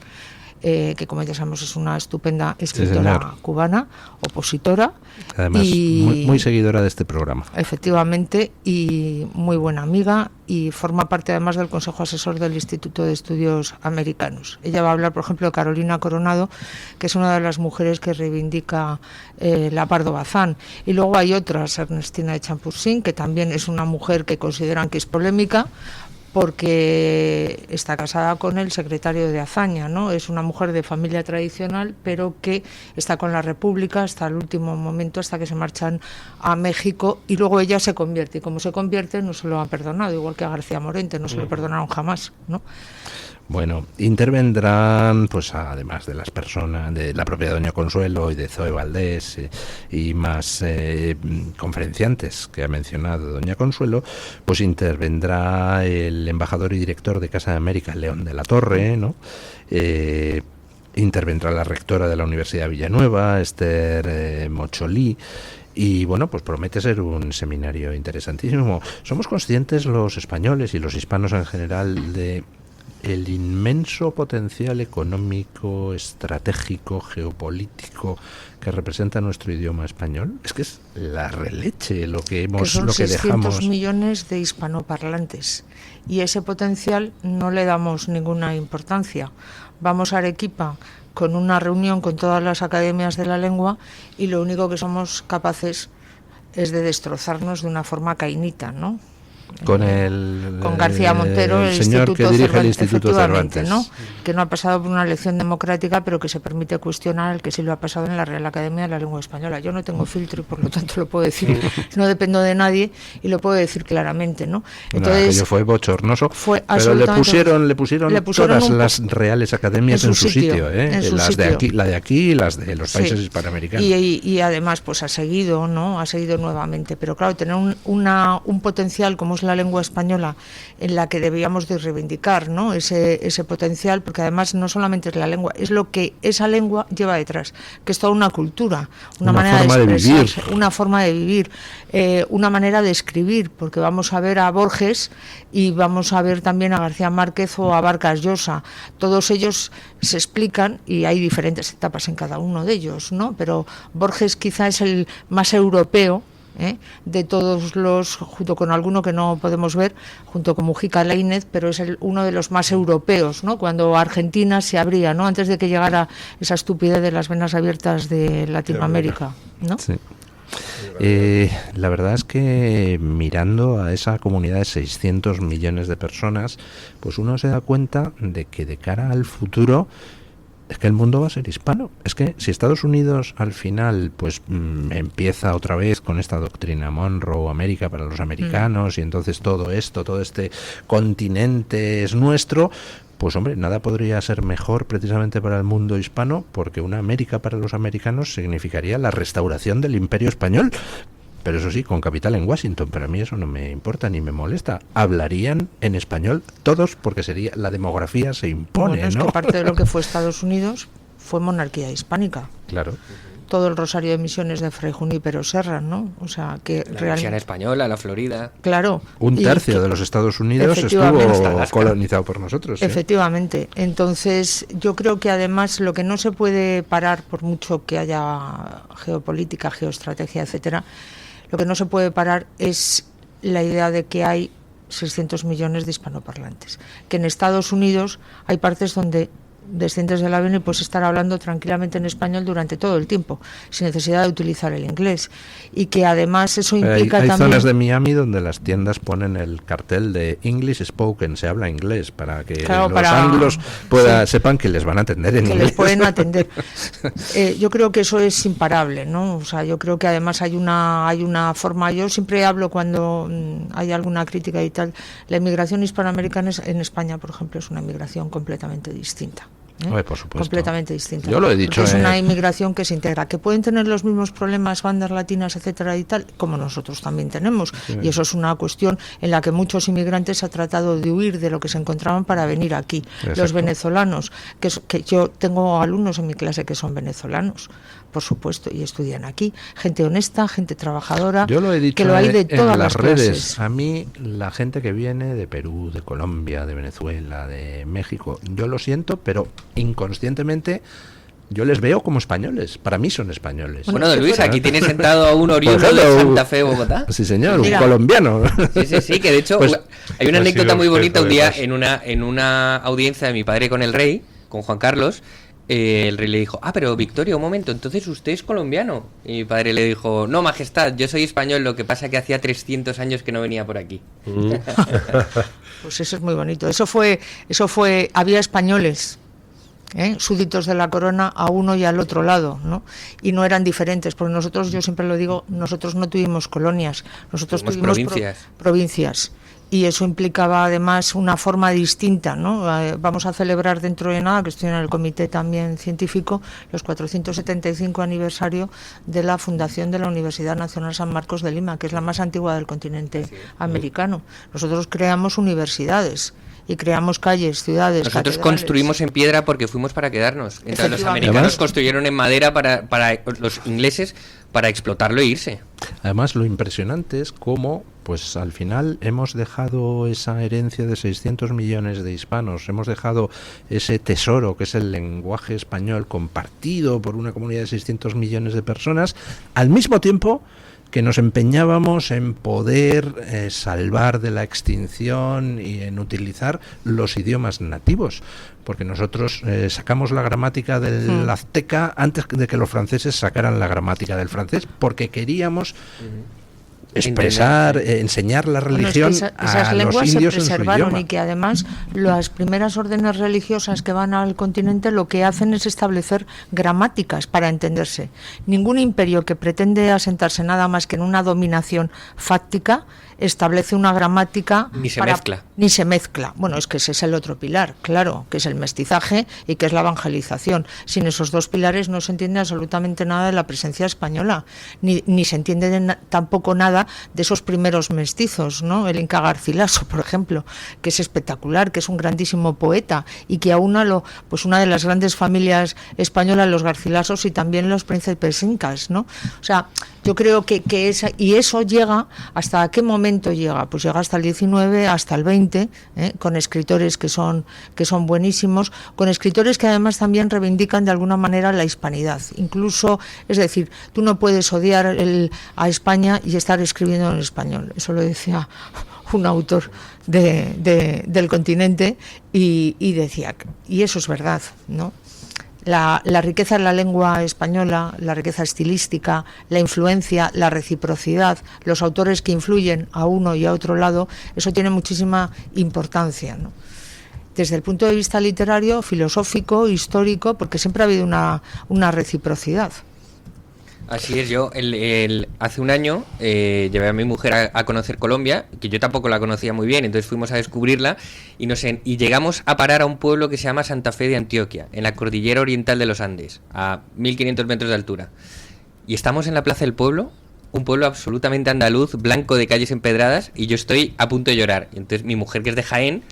que como ya sabemos es una estupenda escritora cubana, opositora. Además, y muy seguidora de este programa. Efectivamente, y muy buena amiga, y forma parte además del Consejo Asesor del Instituto de Estudios Americanos. Ella va a hablar, por ejemplo, de Carolina Coronado, que es una de las mujeres que reivindica la Pardo Bazán. Y luego hay otras, Ernestina de Champursin, que también es una mujer que consideran que es polémica, porque está casada con el secretario de Azaña, ¿no? Es una mujer de familia tradicional, pero que está con la República hasta el último momento, hasta que se marchan a México, y luego ella se convierte, y como se convierte no se lo han perdonado, igual que a García Morente, no se lo perdonaron jamás, ¿no? Bueno, intervendrán, pues además de las personas, de la propia doña Consuelo y de Zoe Valdés y más conferenciantes que ha mencionado doña Consuelo, pues intervendrá el embajador y director de Casa de América, León de la Torre, ¿no? Intervendrá la rectora de la Universidad Villanueva, Esther Mocholí. Y bueno, pues promete ser un seminario interesantísimo. Somos conscientes los españoles y los hispanos en general de el inmenso potencial económico, estratégico, geopolítico que representa nuestro idioma español. Es que es la releche lo que hemos, que son lo que 600 dejamos. millones de hispanoparlantes, y ese potencial no le damos ninguna importancia. Vamos a Arequipa con una reunión con todas las academias de la lengua y lo único que somos capaces es de destrozarnos de una forma cainita, ¿no? Con García Montero, el señor Instituto que dirige el Cervantes, Instituto Cervantes, ¿no? Que no ha pasado por una elección democrática, pero que se permite cuestionar el que sí lo ha pasado en la Real Academia de la Lengua Española. Yo no tengo filtro y por lo tanto lo puedo decir, no dependo de nadie y lo puedo decir claramente, ¿no? Entonces, aquello fue bochornoso, pero le pusieron todas las reales academias en su sitio, la de aquí y las de los países hispanoamericanos. Y además pues ha seguido nuevamente, pero claro, tener un potencial como es la lengua española, en la que debíamos de reivindicar, ¿no? ese potencial, porque además no solamente es la lengua, es lo que esa lengua lleva detrás, que es toda una cultura, una manera de expresarse, una forma de vivir, una manera de escribir, porque vamos a ver a Borges y vamos a ver también a García Márquez o a Vargas Llosa. Todos ellos se explican y hay diferentes etapas en cada uno de ellos, ¿no? Pero Borges quizá es el más europeo de todos los, junto con alguno que no podemos ver, junto con Mujica Lainez, pero es uno de los más europeos, ¿no? Cuando Argentina se abría, ¿no? Antes de que llegara esa estupidez de las venas abiertas de Latinoamérica, ¿no? Sí. La verdad es que mirando a esa comunidad de 600 millones de personas, pues uno se da cuenta de que de cara al futuro es que el mundo va a ser hispano. Es que si Estados Unidos al final pues empieza otra vez con esta doctrina Monroe, América para los americanos, y entonces todo este continente es nuestro, pues hombre, nada podría ser mejor precisamente para el mundo hispano, porque una América para los americanos significaría la restauración del Imperio Español. Pero eso sí, con capital en Washington. Pero a mí eso no me importa ni me molesta. Hablarían en español todos, porque sería la demografía se impone, bueno, es ¿no? que parte de lo que fue Estados Unidos fue monarquía hispánica. Claro. Todo el rosario de misiones de Fray Junípero Serra, ¿no? O sea, que la misión española, la Florida. Claro. Un tercio de los Estados Unidos estuvo colonizado por nosotros. Efectivamente. Entonces, yo creo que además lo que no se puede parar, por mucho que haya geopolítica, geoestrategia, etcétera, lo que no se puede parar es la idea de que hay 600 millones de hispanoparlantes. Que en Estados Unidos hay partes donde desciendes del avión y puedes estar hablando tranquilamente en español durante todo el tiempo, sin necesidad de utilizar el inglés. Y que además eso implica hay también... zonas de Miami donde las tiendas ponen el cartel de English Spoken, se habla inglés, para que los anglos sepan que les van a atender en inglés. Que les pueden atender. Yo creo que eso es imparable, ¿no? O sea, yo creo que además hay una forma... Yo siempre hablo cuando hay alguna crítica y tal, la inmigración hispanoamericana en España, por ejemplo, es una inmigración completamente distinta. Por supuesto. Completamente distinta. Yo lo he dicho. Es una inmigración que se integra, que pueden tener los mismos problemas, bandas latinas, etcétera y tal, como nosotros también tenemos. Sí. Y eso es una cuestión en la que muchos inmigrantes han tratado de huir de lo que se encontraban para venir aquí. Exacto. Los venezolanos, que yo tengo alumnos en mi clase que son venezolanos, por supuesto, y estudian aquí. Gente honesta, gente trabajadora. Yo lo he dicho que lo hay de todas las redes. Clases. A mí, la gente que viene de Perú, de Colombia, de Venezuela, de México, yo lo siento, pero inconscientemente yo les veo como españoles. Para mí son españoles. Bueno, don Luis, aquí tiene sentado a un oriundo de Santa Fe, Bogotá. Sí, señor, un colombiano. Sí, que de hecho pues, hay una anécdota muy bonita un día en una audiencia de mi padre con el rey, con Juan Carlos. El rey le dijo, pero Victoria, un momento, entonces usted es colombiano. Y mi padre le dijo, no, majestad, yo soy español, lo que pasa que hacía 300 años que no venía por aquí. Pues eso es muy bonito. Eso fue, había españoles, súbditos de la corona a uno y al otro lado, ¿no? Y no eran diferentes, porque nosotros, yo siempre lo digo, nosotros no tuvimos colonias, nosotros tuvimos provincias. Y eso implicaba además una forma distinta, ¿no? Vamos a celebrar dentro de nada, que estoy en el comité también científico, los 475 aniversario de la fundación de la Universidad Nacional San Marcos de Lima, que es la más antigua del continente americano. Nosotros creamos universidades y creamos calles, ciudades, nosotros construimos en piedra porque fuimos para quedarnos. Entonces los americanos además, construyeron en madera para los ingleses para explotarlo e irse. Además, lo impresionante es cómo, pues al final hemos dejado esa herencia de 600 millones de hispanos, hemos dejado ese tesoro que es el lenguaje español compartido por una comunidad de 600 millones de personas, al mismo tiempo que nos empeñábamos en poder salvar de la extinción y en utilizar los idiomas nativos, porque nosotros sacamos la gramática del azteca antes de que los franceses sacaran la gramática del francés, porque queríamos expresar, enseñar la religión esas lenguas se preservaron y que además las primeras órdenes religiosas que van al continente lo que hacen es establecer gramáticas para entenderse. Ningún imperio que pretende asentarse nada más que en una dominación fáctica establece una gramática ni se mezcla. Bueno, es que ese es el otro pilar, claro, que es el mestizaje y que es la evangelización. Sin esos dos pilares no se entiende absolutamente nada de la presencia española, ni se entiende tampoco nada de esos primeros mestizos, ¿no? El Inca Garcilaso, por ejemplo, que es espectacular, que es un grandísimo poeta y que aúna una de las grandes familias españolas, los Garcilasos y también los príncipes incas, ¿no? O sea, yo creo que eso llega hasta qué momento momento llega? Pues llega hasta el 19, hasta el 20, con escritores que son buenísimos, con escritores que además también reivindican de alguna manera la hispanidad. Incluso, es decir, tú no puedes odiar a España y estar escribiendo en español. Eso lo decía un autor del continente y decía, y eso es verdad, ¿no? La riqueza de la lengua española, la riqueza estilística, la influencia, la reciprocidad, los autores que influyen a uno y a otro lado, eso tiene muchísima importancia, ¿no? Desde el punto de vista literario, filosófico, histórico, porque siempre ha habido una reciprocidad. Así es, yo hace un año llevé a mi mujer a conocer Colombia, que yo tampoco la conocía muy bien, entonces fuimos a descubrirla y llegamos a parar a un pueblo que se llama Santa Fe de Antioquia, en la cordillera oriental de los Andes, a 1500 metros de altura. Y estamos en la plaza del pueblo, un pueblo absolutamente andaluz, blanco de calles empedradas, y yo estoy a punto de llorar. Y entonces mi mujer, que es de Jaén,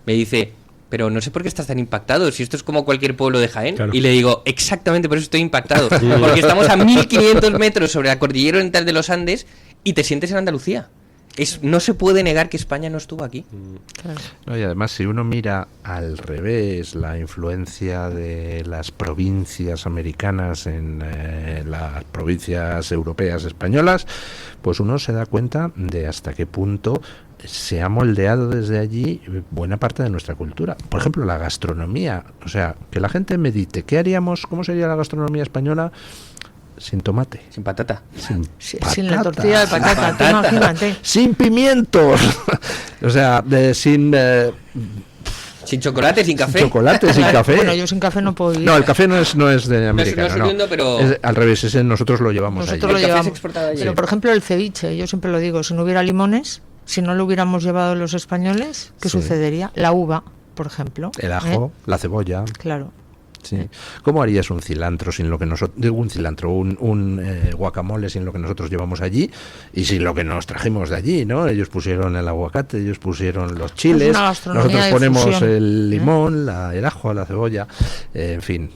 me dice... pero no sé por qué estás tan impactado, si esto es como cualquier pueblo de Jaén. Claro. Y le digo, exactamente por eso estoy impactado, porque estamos a 1500 metros sobre la cordillera oriental de los Andes y te sientes en Andalucía. No se puede negar que España no estuvo aquí. Claro. No, y además, si uno mira al revés la influencia de las provincias americanas en las provincias europeas españolas, pues uno se da cuenta de hasta qué punto se ha moldeado desde allí buena parte de nuestra cultura. Por ejemplo, la gastronomía. O sea, que la gente medite, ¿qué haríamos? ¿Cómo sería la gastronomía española sin tomate? Sin patata. Sin la tortilla de patata, tú imagínate. Sin pimientos. O sea, sin chocolate, sin café. Sin chocolate, sin café. Bueno, yo sin café no puedo ir. No, el café no es de americano. No, pero... Es, al revés, ese nosotros lo llevamos allí. Nosotros lo llevamos. Pero, por ejemplo, el ceviche, yo siempre lo digo, si no hubiera limones, si no lo hubiéramos llevado los españoles, ¿qué sucedería? La uva, por ejemplo. El ajo, la cebolla. Claro. Sí. ¿Cómo harías un cilantro sin lo que nosotros, un guacamole sin lo que nosotros llevamos allí y sin lo que nos trajimos de allí, ¿no? Ellos pusieron el aguacate, ellos pusieron los chiles, nosotros ponemos el limón, el ajo, la cebolla, en fin.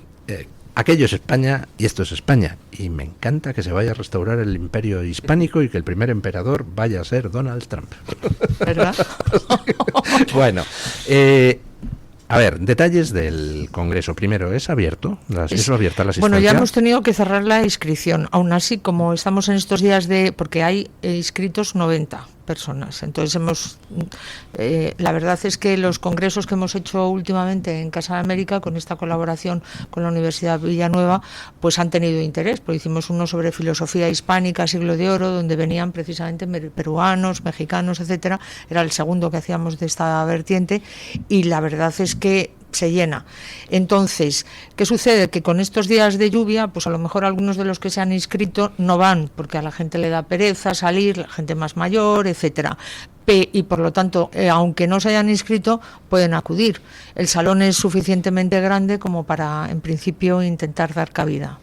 Aquello es España y esto es España. Y me encanta que se vaya a restaurar el imperio hispánico y que el primer emperador vaya a ser Donald Trump. ¿Verdad? Bueno, a ver, detalles del Congreso. Primero, ¿es abierto? ¿Es abierta la asistencia? Bueno, ya hemos tenido que cerrar la inscripción. Aún así, como estamos en estos días porque hay inscritos 90 personas. Entonces la verdad es que los congresos que hemos hecho últimamente en Casa de América, con esta colaboración con la Universidad Villanueva, pues han tenido interés. Pues hicimos uno sobre filosofía hispánica, siglo de oro, donde venían precisamente peruanos, mexicanos, etcétera. Era el segundo que hacíamos de esta vertiente y la verdad es que se llena. Entonces, ¿qué sucede? Que con estos días de lluvia, pues a lo mejor algunos de los que se han inscrito no van, porque a la gente le da pereza salir, la gente más mayor, etcétera. Y por lo tanto, aunque no se hayan inscrito, pueden acudir. El salón es suficientemente grande como para, en principio, intentar dar cabida.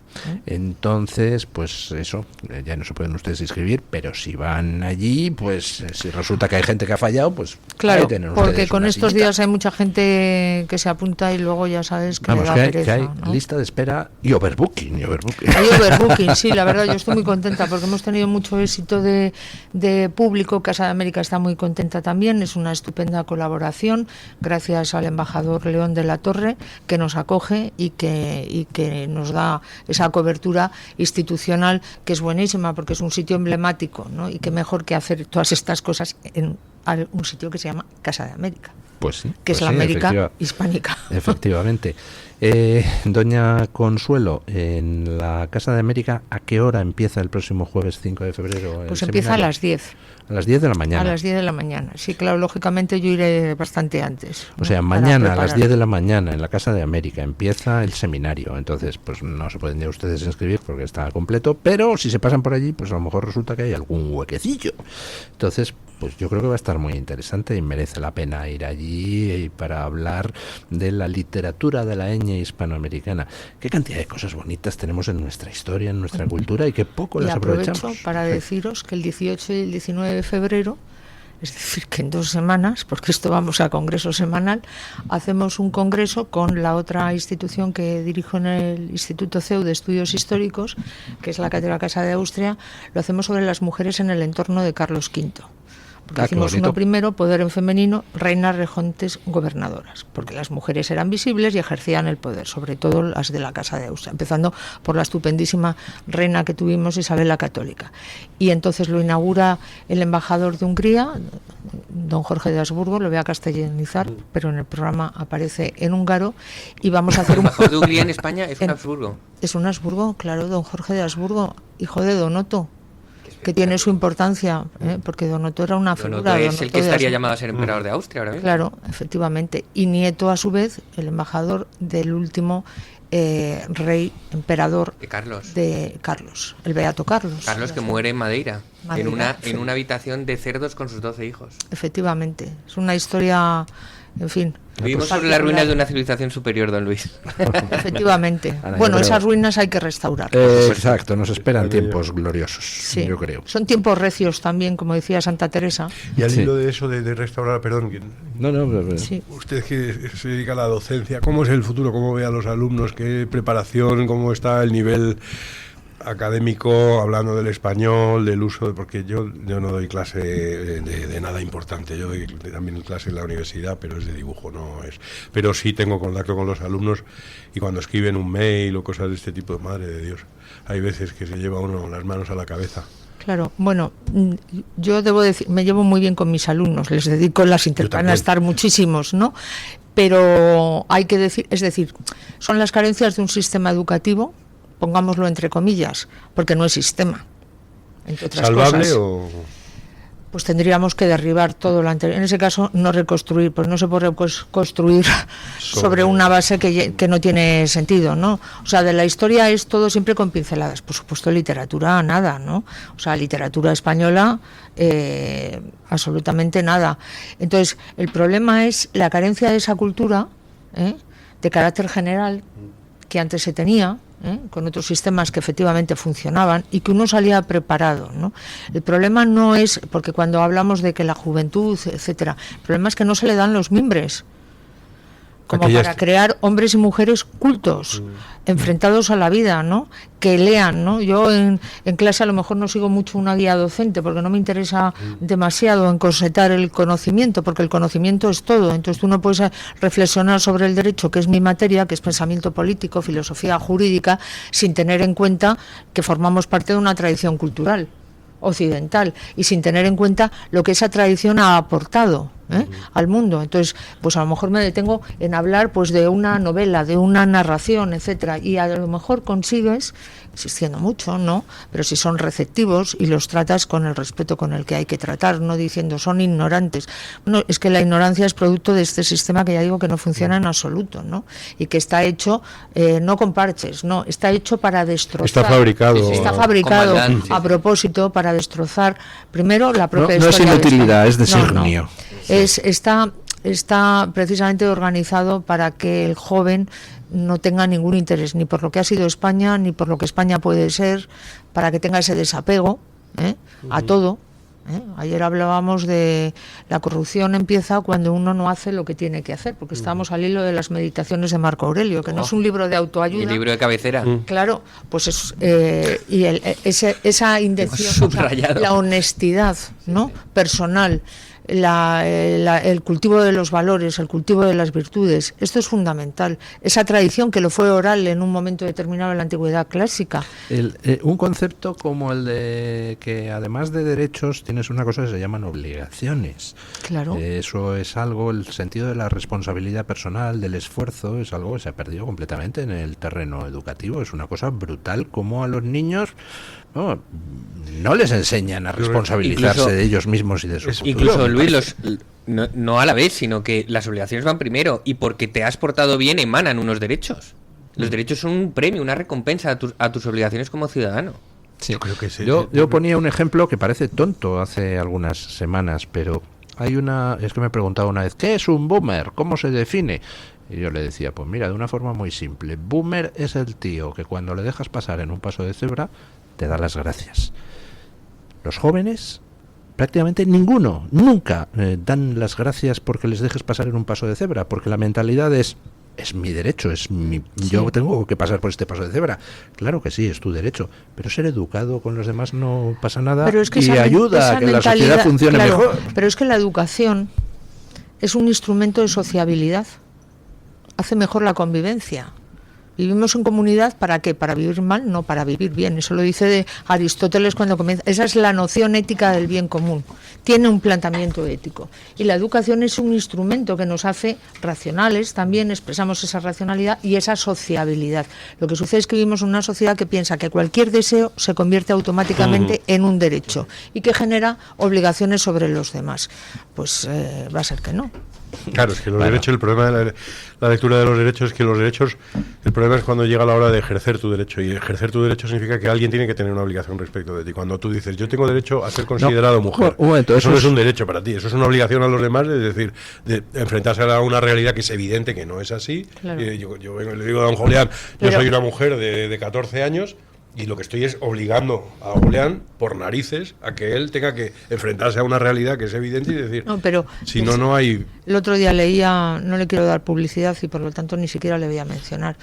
Entonces, pues eso, ya no se pueden ustedes inscribir, pero si van allí, pues si resulta que hay gente que ha fallado, pues claro, porque con estos días hay mucha gente que se apunta y luego ya sabes que le da pereza, que hay ¿no? Lista de espera y overbooking. Hay overbooking, sí, la verdad yo estoy muy contenta porque hemos tenido mucho éxito de público. Casa de América está muy contenta también, es una estupenda colaboración, gracias al embajador León de la Torre, que nos acoge y que nos da esa cobertura institucional, que es buenísima porque es un sitio emblemático, ¿no? Y qué mejor que hacer todas estas cosas en un sitio que se llama Casa de América. Pues sí, que es la América hispánica. Efectivamente. Doña Consuelo, en la Casa de América, ¿a qué hora empieza el próximo jueves 5 de febrero? Pues empieza a las 10. A las 10 de la mañana. A las 10 de la mañana. Sí, claro, lógicamente yo iré bastante antes. O sea, mañana a las 10 de la mañana en la Casa de América empieza el seminario. Entonces, pues no se pueden ya ustedes inscribir porque está completo, pero si se pasan por allí, pues a lo mejor resulta que hay algún huequecillo. Entonces, pues yo creo que va a estar muy interesante y merece la pena ir allí para hablar de la literatura de la etnia hispanoamericana. Qué cantidad de cosas bonitas tenemos en nuestra historia, en nuestra cultura y qué poco las aprovechamos. Aprovecho para deciros que el 18 y el 19 de febrero, es decir, que en 2 semanas, porque esto vamos a congreso semanal, hacemos un congreso con la otra institución que dirijo en el Instituto CEU de Estudios Históricos, que es la Cátedra Casa de Austria. Lo hacemos sobre las mujeres en el entorno de Carlos V. Porque Qué hicimos bonito. uno primero, poder en femenino, reinas, regentes, gobernadoras, porque las mujeres eran visibles y ejercían el poder, sobre todo las de la Casa de Austria, empezando por la estupendísima reina que tuvimos, Isabel la Católica. Y entonces lo inaugura el embajador de Hungría, don Jorge de Habsburgo, lo voy a castellanizar, pero en el programa aparece en húngaro, y vamos a hacer un... ¿El embajador de Hungría en España es un Habsburgo? Es un Habsburgo, claro, don Jorge de Habsburgo, hijo de Donoto, que tiene su importancia, porque Donoto era una figura. Donoto es el Donoto que de estaría Habsburgo. llamado a ser emperador de Austria ahora mismo. Claro, efectivamente. Y nieto, a su vez, el embajador del último rey, emperador de Carlos, el beato Carlos. Carlos, que muere en Madeira, Madeira, en una habitación de cerdos con sus 12 hijos. Efectivamente. Es una historia, en fin. Vivimos sobre las ruinas de una civilización superior, don Luis. Efectivamente. Ana, Bueno, yo creo- esas ruinas hay que restaurar. Exacto, nos esperan tiempos gloriosos, Sí. yo creo. Son tiempos recios también, como decía Santa Teresa. Y al Sí. hilo de eso de restaurar, perdón, Sí. usted que se dedica a la docencia, ¿cómo es el futuro? ¿Cómo ve a los alumnos? ¿Qué preparación? ¿Cómo está el nivel académico, hablando del español, del uso? Porque yo no doy clase de nada importante, yo doy también clase en la universidad, pero es de dibujo, no es. Pero sí tengo contacto con los alumnos, y cuando escriben un mail o cosas de este tipo, madre de Dios, hay veces que se lleva uno las manos a la cabeza. Claro, bueno, yo debo decir, me llevo muy bien con mis alumnos, les dedico las van a estar muchísimos, ¿no? Pero hay que decir, es decir, son las carencias de un sistema educativo, pongámoslo entre comillas, porque no es sistema, entre otras ¿Salvable cosas. o...? Pues tendríamos que derribar todo lo anterior. En ese caso, no reconstruir, pues no se puede construir sobre una base que no tiene sentido, ¿no? O sea, de la historia es todo siempre con pinceladas. Por supuesto, literatura, nada, ¿no? O sea, literatura española, absolutamente nada. Entonces, el problema es la carencia de esa cultura, de carácter general, que antes se tenía, con otros sistemas que efectivamente funcionaban y que uno salía preparado, ¿no? El problema no es, porque cuando hablamos de que la juventud, etcétera, el problema es que no se le dan los mimbres como para crear hombres y mujeres cultos, enfrentados a la vida, ¿no? Que lean, ¿no? Yo en clase a lo mejor no sigo mucho una guía docente porque no me interesa demasiado encorsetar el conocimiento, porque el conocimiento es todo. Entonces tú no puedes reflexionar sobre el derecho, que es mi materia, que es pensamiento político, filosofía jurídica, sin tener en cuenta que formamos parte de una tradición cultural occidental y sin tener en cuenta lo que esa tradición ha aportado al mundo. Entonces, pues a lo mejor me detengo en hablar pues de una novela, de una narración, etcétera, y a lo mejor consigues, insistiendo mucho, ¿no? Pero si son receptivos y los tratas con el respeto con el que hay que tratar, no diciendo son ignorantes. Bueno, es que la ignorancia es producto de este sistema que ya digo que no funciona en absoluto, ¿no? Y que está hecho no con parches, no, está hecho para destrozar. Está fabricado. Está fabricado a propósito para destrozar primero la propia no es historia de inutilidad, España. es designio. No. Está precisamente organizado para que el joven no tenga ningún interés ni por lo que ha sido España ni por lo que España puede ser, para que tenga ese desapego a todo. Ayer hablábamos de la corrupción empieza cuando uno no hace lo que tiene que hacer, porque estamos al hilo de las meditaciones de Marco Aurelio, que no es un libro de autoayuda. El libro de cabecera. Claro, pues esa intención, o sea, la honestidad, ¿no? Personal, el cultivo de los valores, el cultivo de las virtudes, esto es fundamental. Esa tradición que lo fue oral en un momento determinado en la antigüedad clásica. Un concepto como el de que además de derechos tienes una cosa que se llaman obligaciones. Claro. Eso es algo, el sentido de la responsabilidad personal, del esfuerzo, es algo que se ha perdido completamente en el terreno educativo. Es una cosa brutal como a los niños no les enseñan a responsabilizarse Incluso, de ellos mismos y de su futuro. Incluso, Luis, no a la vez, sino que las obligaciones van primero, y porque te has portado bien emanan unos derechos. Los derechos son un premio, una recompensa a tus obligaciones como ciudadano. Sí. Yo ponía un ejemplo que parece tonto hace algunas semanas, pero es que me preguntaba una vez, ¿qué es un boomer? ¿Cómo se define? Y yo le decía, pues mira, de una forma muy simple, boomer es el tío que cuando le dejas pasar en un paso de cebra te da las gracias. Los jóvenes, prácticamente ninguno, nunca dan las gracias porque les dejes pasar en un paso de cebra, porque la mentalidad es, es mi derecho, yo tengo que pasar por este paso de cebra. Claro que sí, es tu derecho, pero ser educado con los demás no pasa nada, pero es que y ayuda a que la sociedad funcione mejor. Pero es que la educación es un instrumento de sociabilidad, hace mejor la convivencia. Vivimos en comunidad, ¿para qué? Para vivir mal, no para vivir bien. Eso lo dice de Aristóteles cuando comienza. Esa es la noción ética del bien común. Tiene un planteamiento ético. Y la educación es un instrumento que nos hace racionales, también expresamos esa racionalidad y esa sociabilidad. Lo que sucede es que vivimos en una sociedad que piensa que cualquier deseo se convierte automáticamente en un derecho y que genera obligaciones sobre los demás. Pues va a ser que no. Claro, es que los derechos, el problema de la lectura de los derechos es que los derechos, el problema es cuando llega la hora de ejercer tu derecho, y ejercer tu derecho significa que alguien tiene que tener una obligación respecto de ti. Cuando tú dices, yo tengo derecho a ser considerado mujer, eso no es un derecho para ti, eso es una obligación a los demás, es decir, de enfrentarse a una realidad que es evidente que no es así. Claro. Yo le digo a don Julián, yo soy una mujer de 14 años, y lo que estoy es obligando a Julián, por narices, a que él tenga que enfrentarse a una realidad que es evidente y decir, no, pero si no, no hay... El otro día leía, no le quiero dar publicidad y por lo tanto ni siquiera le voy a mencionar,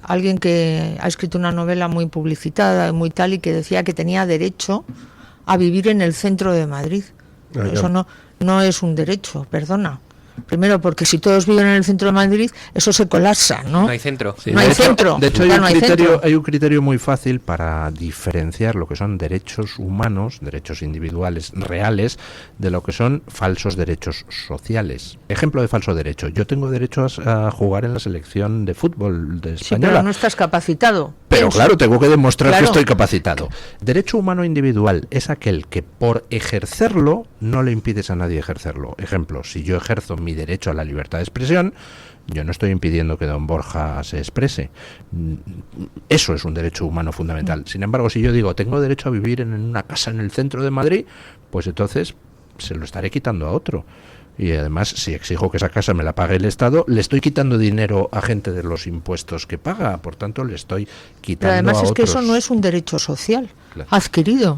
alguien que ha escrito una novela muy publicitada, muy tal, y que decía que tenía derecho a vivir en el centro de Madrid. Eso no es un derecho, perdona. Primero, porque si todos viven en el centro de Madrid, eso se colapsa, ¿no? No hay centro. Sí, no hay centro. De hecho, hay un criterio muy fácil para diferenciar lo que son derechos humanos, derechos individuales reales, de lo que son falsos derechos sociales. Ejemplo de falso derecho. Yo tengo derecho a jugar en la selección de fútbol de española. Sí, pero no estás capacitado. Pero claro, tengo que demostrar claro que estoy capacitado. Derecho humano individual es aquel que por ejercerlo no le impides a nadie ejercerlo. Ejemplo, si yo ejerzo mi derecho a la libertad de expresión, yo no estoy impidiendo que don Borja se exprese. Eso es un derecho humano fundamental. Sin embargo, si yo digo, tengo derecho a vivir en una casa en el centro de Madrid, pues entonces se lo estaré quitando a otro. Y además, si exijo que esa casa me la pague el Estado, le estoy quitando dinero a gente de los impuestos que paga. Por tanto, le estoy quitando a otros. Pero además es que eso no es un derecho social adquirido.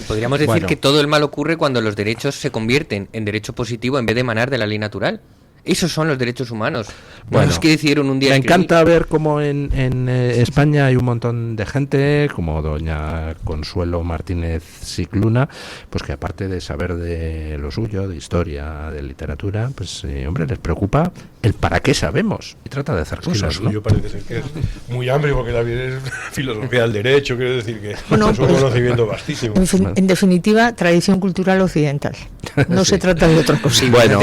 Podríamos decir que todo el mal ocurre cuando los derechos se convierten en derecho positivo en vez de emanar de la ley natural. Esos son los derechos humanos. Bueno, los que decidieron un día. Me encanta ver cómo en España hay un montón de gente, como doña Consuelo Martínez Cicluna, pues que aparte de saber de lo suyo, de historia, de literatura, pues hombre, les preocupa el para qué sabemos y trata de hacer cosas. Lo suyo parece ser que es muy amplio, porque la vida es filosofía del derecho, quiero decir que es un conocimiento vastísimo. En definitiva, tradición cultural occidental. No se trata de otra cosa. Bueno,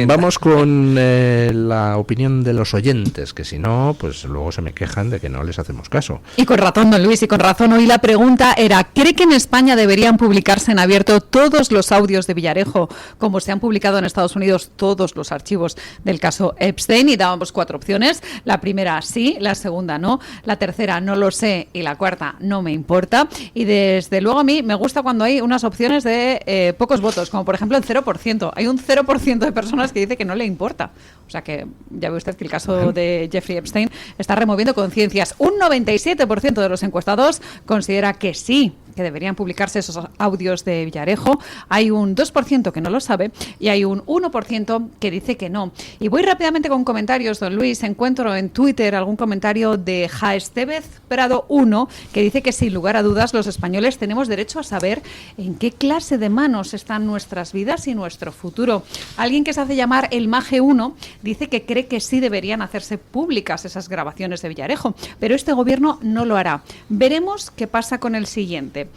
vamos con la opinión de los oyentes, que si no, pues luego se me quejan de que no les hacemos caso. Y con razón, don Luis, y con razón. Hoy la pregunta era, ¿cree que en España deberían publicarse en abierto todos los audios de Villarejo, como se han publicado en Estados Unidos todos los archivos del caso Epstein? Y dábamos 4 opciones. La primera, sí; la segunda, no; la tercera, no lo sé; y la cuarta, no me importa. Y desde luego a mí me gusta cuando hay unas opciones de pocos votos, como por ejemplo el 0%. Hay un 0% de personas que dice que no le importa. O sea que ya ve usted que el caso de Jeffrey Epstein está removiendo conciencias. Un 97% de los encuestados considera que sí, que deberían publicarse esos audios de Villarejo. Hay un 2% que no lo sabe y hay un 1% que dice que no. Y voy rápidamente con comentarios, don Luis. Encuentro en Twitter algún comentario de Jaestevez Prado 1 que dice que sin lugar a dudas los españoles tenemos derecho a saber en qué clase de manos están nuestras vidas y nuestro futuro. Alguien que se hace llamar el Maje 1 dice que cree que sí deberían hacerse públicas esas grabaciones de Villarejo, pero este gobierno no lo hará. Veremos qué pasa con el siguiente.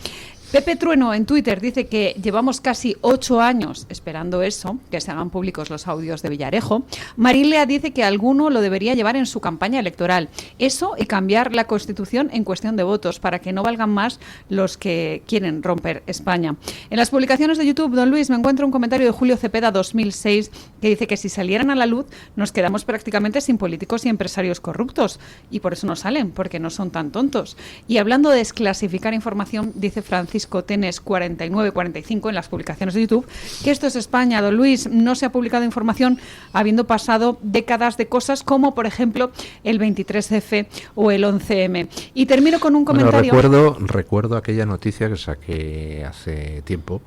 Pepe Trueno en Twitter dice que llevamos casi 8 años esperando eso, que se hagan públicos los audios de Villarejo. Marilea dice que alguno lo debería llevar en su campaña electoral. Eso y cambiar la Constitución en cuestión de votos para que no valgan más los que quieren romper España. En las publicaciones de YouTube, don Luis, me encuentro un comentario de Julio Cepeda 2006 que dice que si salieran a la luz nos quedamos prácticamente sin políticos y empresarios corruptos. Y por eso no salen, porque no son tan tontos. Y hablando de desclasificar información, dice Francisco Tenes 4945 en las publicaciones de YouTube que esto es España, don Luis. No se ha publicado información habiendo pasado décadas de cosas como, por ejemplo, el 23F o el 11M. Y termino con un comentario. Bueno, recuerdo aquella noticia que saqué hace tiempo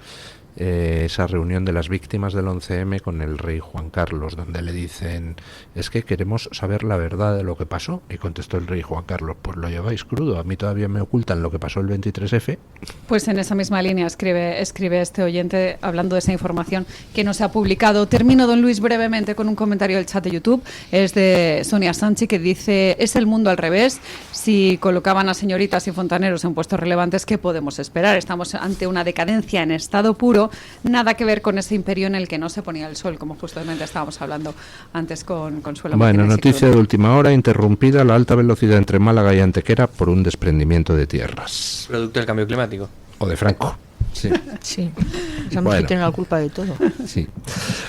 esa reunión de las víctimas del 11M con el rey Juan Carlos, donde le dicen, es que queremos saber la verdad de lo que pasó. Y contestó el rey Juan Carlos, pues lo lleváis crudo, a mí todavía me ocultan lo que pasó el 23F. Pues en esa misma línea escribe este oyente, hablando de esa información que no se ha publicado. Termino, don Luis, brevemente con un comentario del chat de YouTube. Es de Sonia Sanchi, que dice, es el mundo al revés. Si colocaban a señoritas y fontaneros en puestos relevantes, ¿qué podemos esperar? Estamos ante una decadencia en estado puro, nada que ver con ese imperio en el que no se ponía el sol, como justamente estábamos hablando antes con Consuelo. Bueno, noticia de última hora, interrumpida la alta velocidad entre Málaga y Antequera por un desprendimiento de tierras. Producto del cambio climático. O de Franco. Sí. Sí. Sabemos que tiene la culpa de todo. Sí.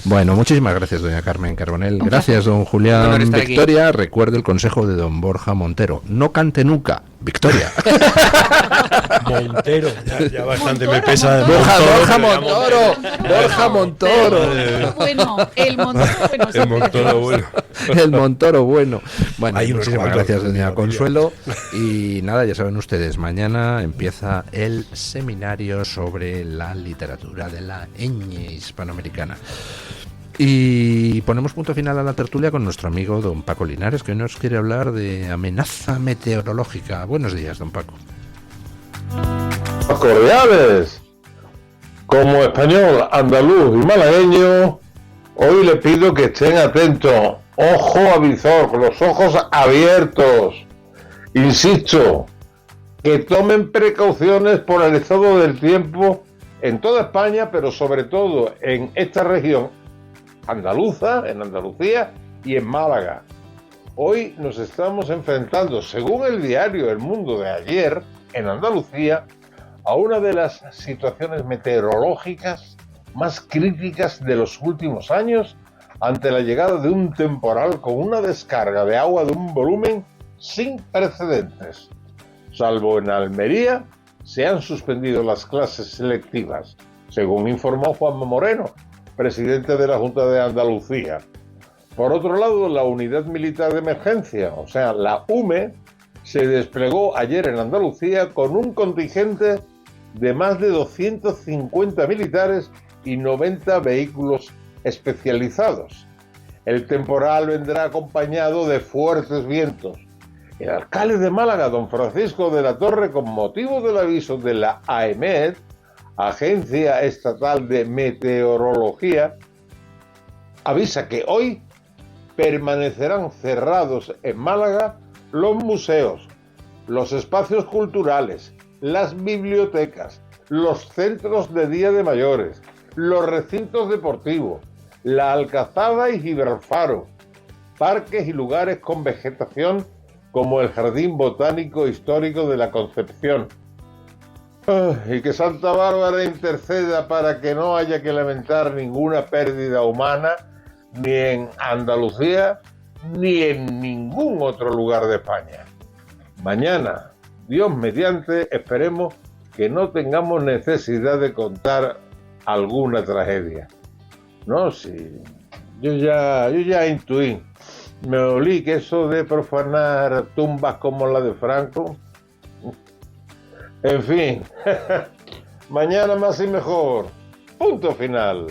Bueno, muchísimas gracias, doña Carmen Carbonell. Gracias, don Julián Victoria. Aquí. Recuerde el consejo de don Borja Montero. No cante nunca. Victoria. Montero. Ya bastante me pesa. Borja Montoro. Borja Montoro. Bueno, el Montoro bueno. El Montoro bueno. El Montoro bueno. Bueno, muchísimas gracias, doña Consuelo. Y nada, ya saben ustedes, mañana empieza el seminario sobre la literatura de la ñ hispanoamericana. Y ponemos punto final a la tertulia con nuestro amigo don Paco Linares, que hoy nos quiere hablar de amenaza meteorológica. Buenos días, don Paco. Cordiales. Como español, andaluz y malagueño, hoy le pido que estén atentos, ojo a visor, con los ojos abiertos. Insisto, que tomen precauciones por el estado del tiempo en toda España, pero sobre todo en esta región andaluza, en Andalucía y en Málaga. Hoy nos estamos enfrentando, según el diario El Mundo de ayer, en Andalucía, a una de las situaciones meteorológicas más críticas de los últimos años ante la llegada de un temporal con una descarga de agua de un volumen sin precedentes. Salvo en Almería, se han suspendido las clases selectivas, según informó Juanma Moreno, presidente de la Junta de Andalucía. Por otro lado, la Unidad Militar de Emergencia, o sea, la UME, se desplegó ayer en Andalucía con un contingente de más de 250 militares y 90 vehículos especializados. El temporal vendrá acompañado de fuertes vientos. El alcalde de Málaga, don Francisco de la Torre, con motivo del aviso de la AEMET, Agencia Estatal de Meteorología, avisa que hoy permanecerán cerrados en Málaga los museos, los espacios culturales, las bibliotecas, los centros de día de mayores, los recintos deportivos, la Alcazaba y Gibralfaro, parques y lugares con vegetación como el Jardín Botánico Histórico de la Concepción. Y que Santa Bárbara interceda para que no haya que lamentar ninguna pérdida humana, ni en Andalucía, ni en ningún otro lugar de España. Mañana, Dios mediante, esperemos que no tengamos necesidad de contar alguna tragedia. No, sí, yo ya intuí. Me olí que eso de profanar tumbas como la de Franco. En fin, mañana más y mejor. Punto final.